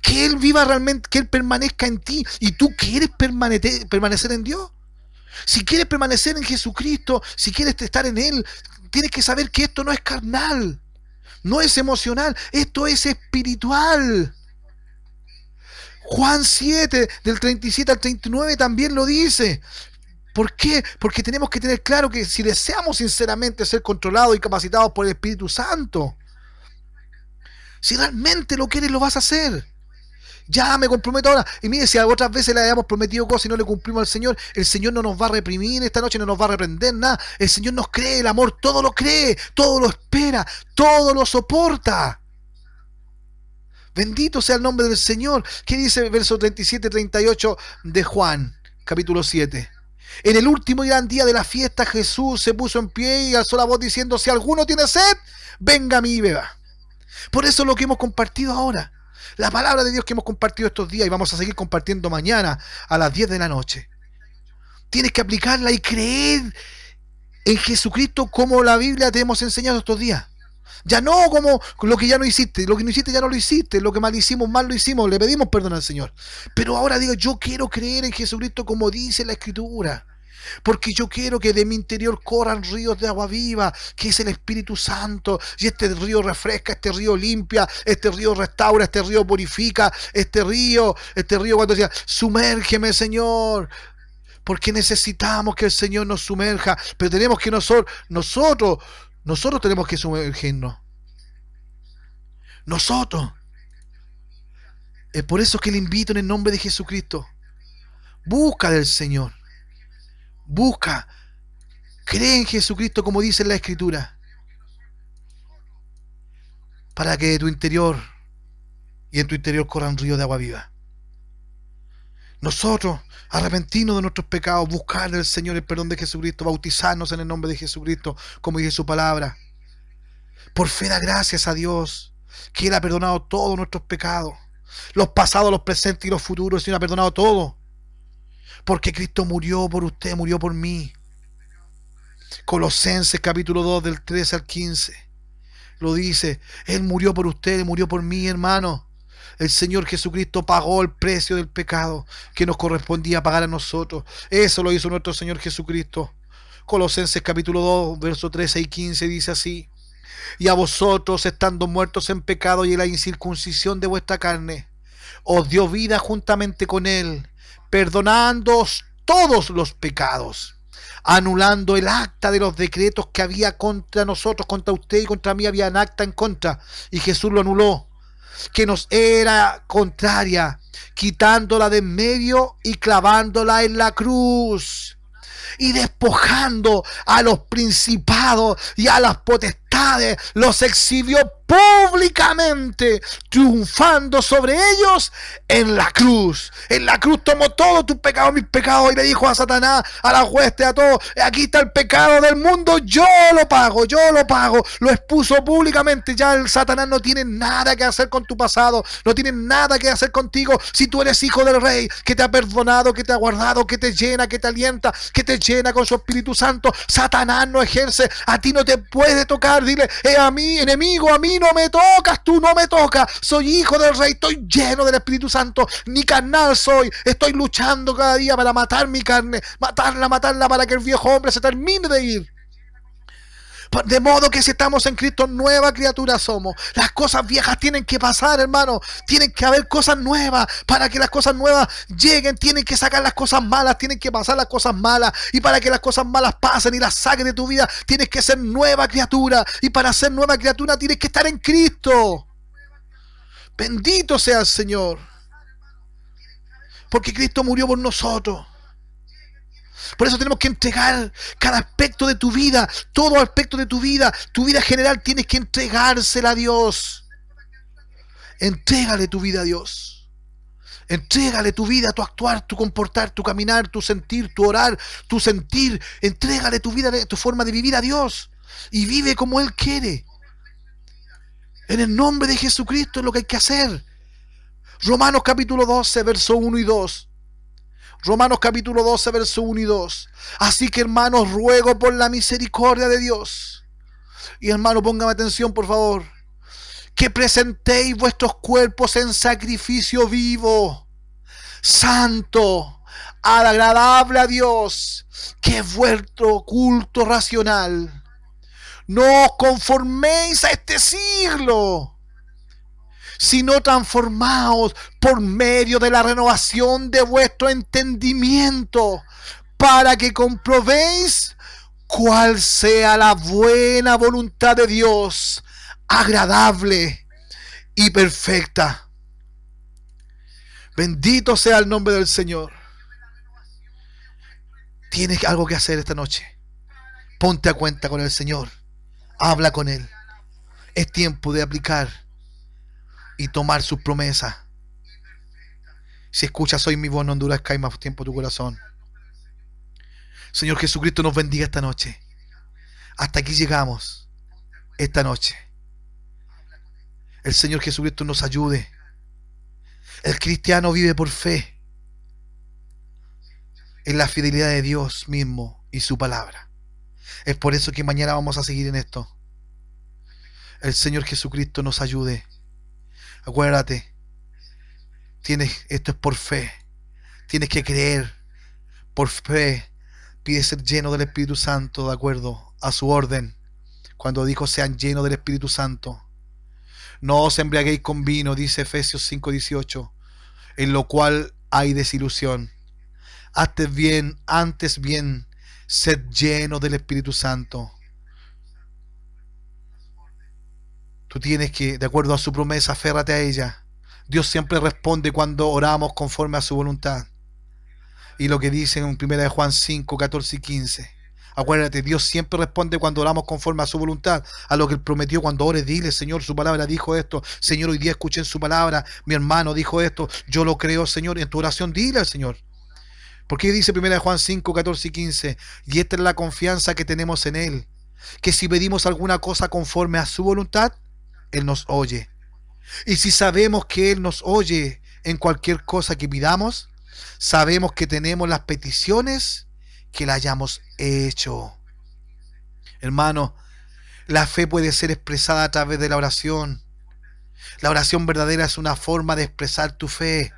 Que Él viva realmente, que Él permanezca en ti. ¿Y tú quieres permanecer en Dios? Si quieres permanecer en Jesucristo, si quieres estar en Él, tienes que saber que esto no es carnal, no es emocional, esto es espiritual. Juan 7, del 37 al 39 también lo dice. ¿Por qué? Porque tenemos que tener claro que si deseamos sinceramente ser controlados y capacitados por el Espíritu Santo, si realmente lo quieres, lo vas a hacer. Ya me comprometo ahora. Y mire, si otras veces le habíamos prometido cosas y no le cumplimos al Señor, el Señor no nos va a reprimir esta noche, no nos va a reprender nada. El Señor nos cree, el amor todo lo cree, todo lo espera, todo lo soporta. Bendito sea el nombre del Señor. ¿Qué dice el verso 37-38 de Juan, capítulo 7? En el último y gran día de la fiesta, Jesús se puso en pie y alzó la voz diciendo, si alguno tiene sed, venga a mí y beba. Por eso lo que hemos compartido ahora, la palabra de Dios que hemos compartido estos días y vamos a seguir compartiendo mañana a las 10 de la noche. Tienes que aplicarla y creer en Jesucristo como la Biblia te hemos enseñado estos días. Ya no como lo que ya no hiciste, lo que no hiciste ya no lo hiciste, lo que mal hicimos, le pedimos perdón al Señor. Pero ahora digo, yo quiero creer en Jesucristo como dice la Escritura. Porque yo quiero que de mi interior corran ríos de agua viva, que es el Espíritu Santo. Y este río refresca, este río limpia, este río restaura, este río purifica, este río cuando decía, sumérgeme, Señor. Porque necesitamos que el Señor nos sumerja, pero tenemos que nosotros tenemos que sumergirnos. Nosotros. Es por eso que le invito en el nombre de Jesucristo. Busca del Señor. Busca. Cree en Jesucristo como dice en la Escritura. Para que de tu interior y en tu interior corran ríos de agua viva. Nosotros, arrepentirnos de nuestros pecados, buscar del Señor el perdón de Jesucristo, bautizarnos en el nombre de Jesucristo, como dice su palabra. Por fe da gracias a Dios, que Él ha perdonado todos nuestros pecados. Los pasados, los presentes y los futuros, el Señor ha perdonado todo. Porque Cristo murió por usted, murió por mí. Colosenses capítulo 2 del 13 al 15 lo dice. Él murió por usted, Él murió por mí, hermano. El Señor Jesucristo pagó el precio del pecado que nos correspondía pagar a nosotros. Eso lo hizo nuestro Señor Jesucristo. Colosenses capítulo 2 versos 13 y 15 dice así: y a vosotros, estando muertos en pecado y en la incircuncisión de vuestra carne, os dio vida juntamente con Él, perdonándoos todos los pecados, anulando el acta de los decretos que había contra nosotros, contra usted y contra mí había un acta en contra, y Jesús lo anuló, que nos era contraria, quitándola de en medio y clavándola en la cruz, y despojando a los principados y a las potestades, los exhibió públicamente, triunfando sobre ellos en la cruz. En la cruz tomó todo tus pecados, mis pecados, y le dijo a Satanás, a la hueste, a todos: aquí está el pecado del mundo, yo lo pago. Lo expuso públicamente. Ya el Satanás no tiene nada que hacer con tu pasado, no tiene nada que hacer contigo. Si tú eres hijo del Rey, que te ha perdonado, que te ha guardado, que te llena, que te alienta, que te llena con su Espíritu Santo, Satanás no ejerce, a ti no te puede tocar. Dile: a mí, enemigo, a mí no me tocas, tú no me tocas, soy hijo del Rey, estoy lleno del Espíritu Santo, ni carnal soy, estoy luchando cada día para matar mi carne, matarla para que el viejo hombre se termine de ir. De modo que si estamos en Cristo, nueva criatura somos. Las cosas viejas tienen que pasar, hermano. Tienen que haber cosas nuevas. Para que las cosas nuevas lleguen, tienen que sacar las cosas malas, tienen que pasar las cosas malas. Y para que las cosas malas pasen y las saquen de tu vida, tienes que ser nueva criatura. Y para ser nueva criatura tienes que estar en Cristo. Bendito sea el Señor. Porque Cristo murió por nosotros. Por eso tenemos que entregar cada aspecto de tu vida, todo aspecto de tu vida general, tienes que entregársela a Dios. Entrégale tu vida a Dios. Entrégale tu vida, tu actuar, tu comportar, tu caminar, tu sentir, tu orar, tu sentir. Entrégale tu vida, tu forma de vivir a Dios. Y vive como Él quiere. En el nombre de Jesucristo es lo que hay que hacer. Romanos capítulo 12, verso 1 y 2. Romanos capítulo 12, verso 1 y 2. Así que, hermanos, ruego por la misericordia de Dios. Y hermano, póngame atención, por favor. Que presentéis vuestros cuerpos en sacrificio vivo, santo, agradable a Dios, que es vuestro culto racional. No os conforméis a este siglo, sino transformaos por medio de la renovación de vuestro entendimiento, para que comprobéis cuál sea la buena voluntad de Dios, agradable y perfecta. Bendito sea el nombre del Señor. Tienes algo que hacer esta noche. Ponte a cuenta con el Señor. Habla con Él. Es tiempo de aplicar y tomar sus promesas. Si escuchas hoy mi voz, no endurezcas más tiempo tu corazón. Señor Jesucristo nos bendiga esta noche. Hasta aquí llegamos esta noche. El Señor Jesucristo nos ayude. El cristiano vive por fe en la fidelidad de Dios mismo y su palabra. Es por eso que mañana vamos a seguir en esto. El Señor Jesucristo nos ayude. Acuérdate, esto es por fe. Tienes que creer por fe Pide ser lleno del Espíritu Santo de acuerdo a su orden. Cuando dijo sean llenos del Espíritu Santo. No os embriaguéis con vino, dice Efesios 5:18, en lo cual hay desilusión. Antes bien, sed llenos del Espíritu Santo. Tú tienes que, de acuerdo a su promesa, aférrate a ella. Dios siempre responde cuando oramos conforme a su voluntad. Y lo que dice en 1 Juan 5, 14 y 15. Acuérdate, Dios siempre responde cuando oramos conforme a su voluntad, a lo que Él prometió. Cuando ores, dile: Señor, su palabra dijo esto. Señor, hoy día escuché en su palabra, mi hermano dijo esto, yo lo creo, Señor. En tu oración, dile al Señor. Porque dice 1 Juan 5, 14 y 15, y esta es la confianza que tenemos en Él, que si pedimos alguna cosa conforme a su voluntad, Él nos oye. Y si sabemos que Él nos oye en cualquier cosa que pidamos, sabemos que tenemos las peticiones que le hayamos hecho. Hermano, la fe puede ser expresada a través de la oración. La oración verdadera es una forma de expresar tu fe.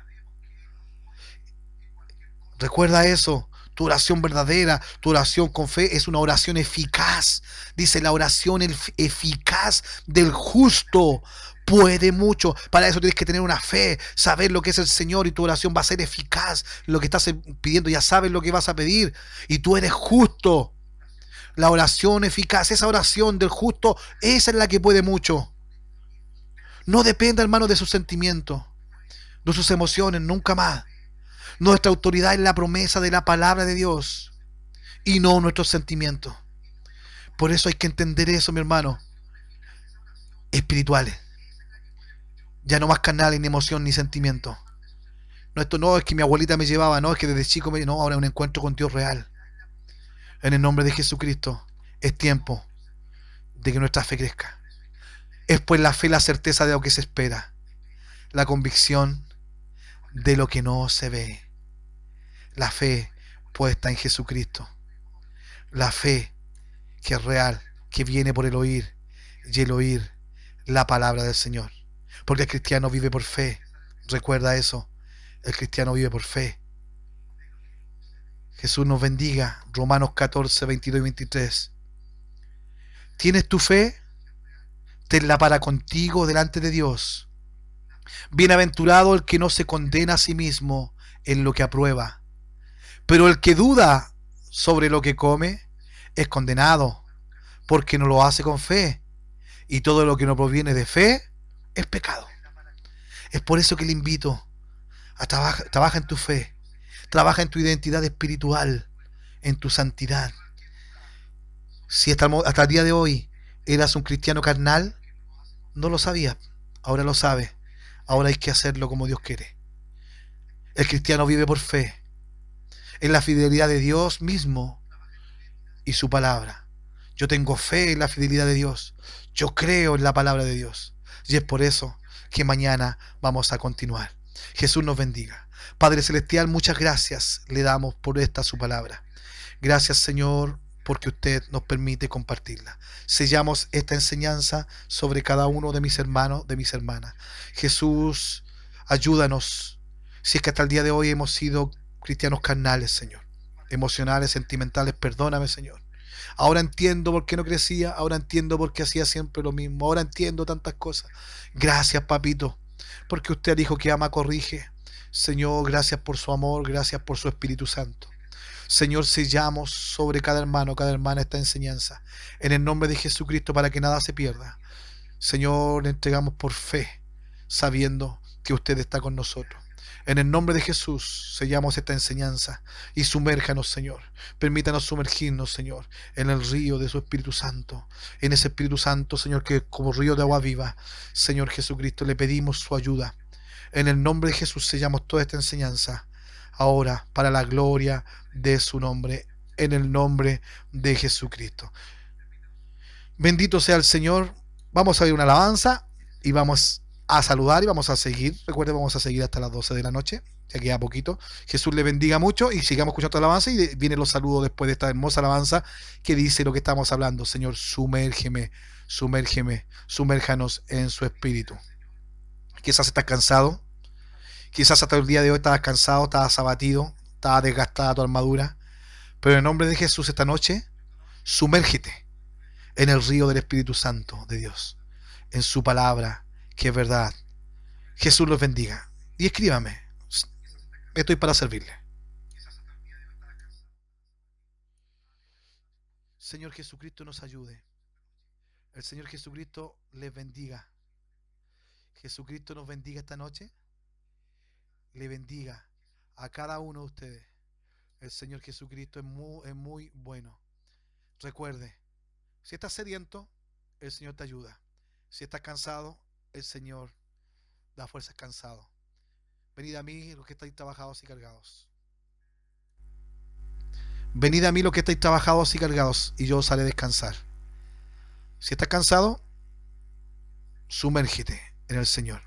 Recuerda eso. Tu oración verdadera, tu oración con fe es una oración eficaz. Dice: la oración eficaz del justo puede mucho. Para eso tienes que tener una fe, saber lo que es el Señor, y tu oración va a ser eficaz. Lo que estás pidiendo, ya sabes lo que vas a pedir y tú eres justo. La oración eficaz, esa oración del justo, esa es la que puede mucho. No dependa, hermano, de sus sentimientos, de sus emociones, nunca más. Nuestra autoridad es la promesa de la palabra de Dios y no nuestros sentimientos. Por eso hay que entender eso, mi hermano. Espirituales. Ya no más carnales, ni emoción, ni sentimiento. No, esto no es que mi abuelita me llevaba, no es que desde chico no, ahora es un encuentro con Dios real. En el nombre de Jesucristo, es tiempo de que nuestra fe crezca. Es pues la fe la certeza de lo que se espera, la convicción de lo que no se ve. La fe puesta en Jesucristo. La fe que es real, que viene por el oír, y el oír la palabra del Señor. Porque el cristiano vive por fe. Recuerda eso. El cristiano vive por fe. Jesús nos bendiga. Romanos 14, 22 y 23. ¿Tienes tu fe? Tenla para contigo delante de Dios. Bienaventurado el que no se condena a sí mismo en lo que aprueba. Pero el que duda sobre lo que come es condenado, porque no lo hace con fe. Y todo lo que no proviene de fe es pecado. Es por eso que le invito a trabaja en tu fe, trabaja en tu identidad espiritual, en tu santidad. Si hasta el día de hoy eras un cristiano carnal, no lo sabías, ahora lo sabes. Ahora hay que hacerlo como Dios quiere. El cristiano vive por fe, en la fidelidad de Dios mismo y su palabra. Yo tengo fe en la fidelidad de Dios. Yo creo en la palabra de Dios. Y es por eso que mañana vamos a continuar. Jesús nos bendiga. Padre Celestial, muchas gracias le damos por esta su palabra. Gracias, Señor, porque usted nos permite compartirla. Sellamos esta enseñanza sobre cada uno de mis hermanos, de mis hermanas. Jesús, ayúdanos. Si es que hasta el día de hoy hemos sido cristianos carnales, Señor, emocionales, sentimentales, perdóname, Señor. Ahora entiendo por qué no crecía, ahora entiendo por qué hacía siempre lo mismo, ahora entiendo tantas cosas. Gracias, papito, porque usted dijo que ama, corrige. Señor, gracias por su amor, gracias por su Espíritu Santo. Señor, sellamos sobre cada hermano, cada hermana esta enseñanza, en el nombre de Jesucristo, para que nada se pierda. Señor, le entregamos por fe, sabiendo que usted está con nosotros. En el nombre de Jesús sellamos esta enseñanza y sumérjanos, Señor. Permítanos sumergirnos, Señor, en el río de su Espíritu Santo. En ese Espíritu Santo, Señor, que es como río de agua viva. Señor Jesucristo, le pedimos su ayuda. En el nombre de Jesús sellamos toda esta enseñanza. Ahora, para la gloria de su nombre. En el nombre de Jesucristo. Bendito sea el Señor. Vamos a ver una alabanza y vamos a saludar y vamos a seguir. Recuerden, vamos a seguir hasta las 12 de la noche. Ya queda poquito. Jesús le bendiga mucho y sigamos escuchando la alabanza, y vienen los saludos después de esta hermosa alabanza que dice lo que estamos hablando. Señor, sumérgeme, sumérgeme, sumérjanos en su espíritu. Quizás estás cansado. Quizás hasta el día de hoy estabas cansado, estabas abatido, estaba desgastada tu armadura. Pero en el nombre de Jesús esta noche, sumérgete en el río del Espíritu Santo de Dios, en su palabra, que es verdad. Jesús los bendiga. Y escríbame. Estoy para servirle. Señor Jesucristo nos ayude. El Señor Jesucristo les bendiga. Jesucristo nos bendiga esta noche. Le bendiga a cada uno de ustedes. El Señor Jesucristo es muy bueno. Recuerde, si estás sediento, el Señor te ayuda. Si estás cansado, el Señor da fuerzas cansado. Venid a mí los que estáis trabajados y cargados. Venid a mí los que estáis trabajados y cargados, y yo os haré descansar. Si estás cansado, sumérgete en el Señor.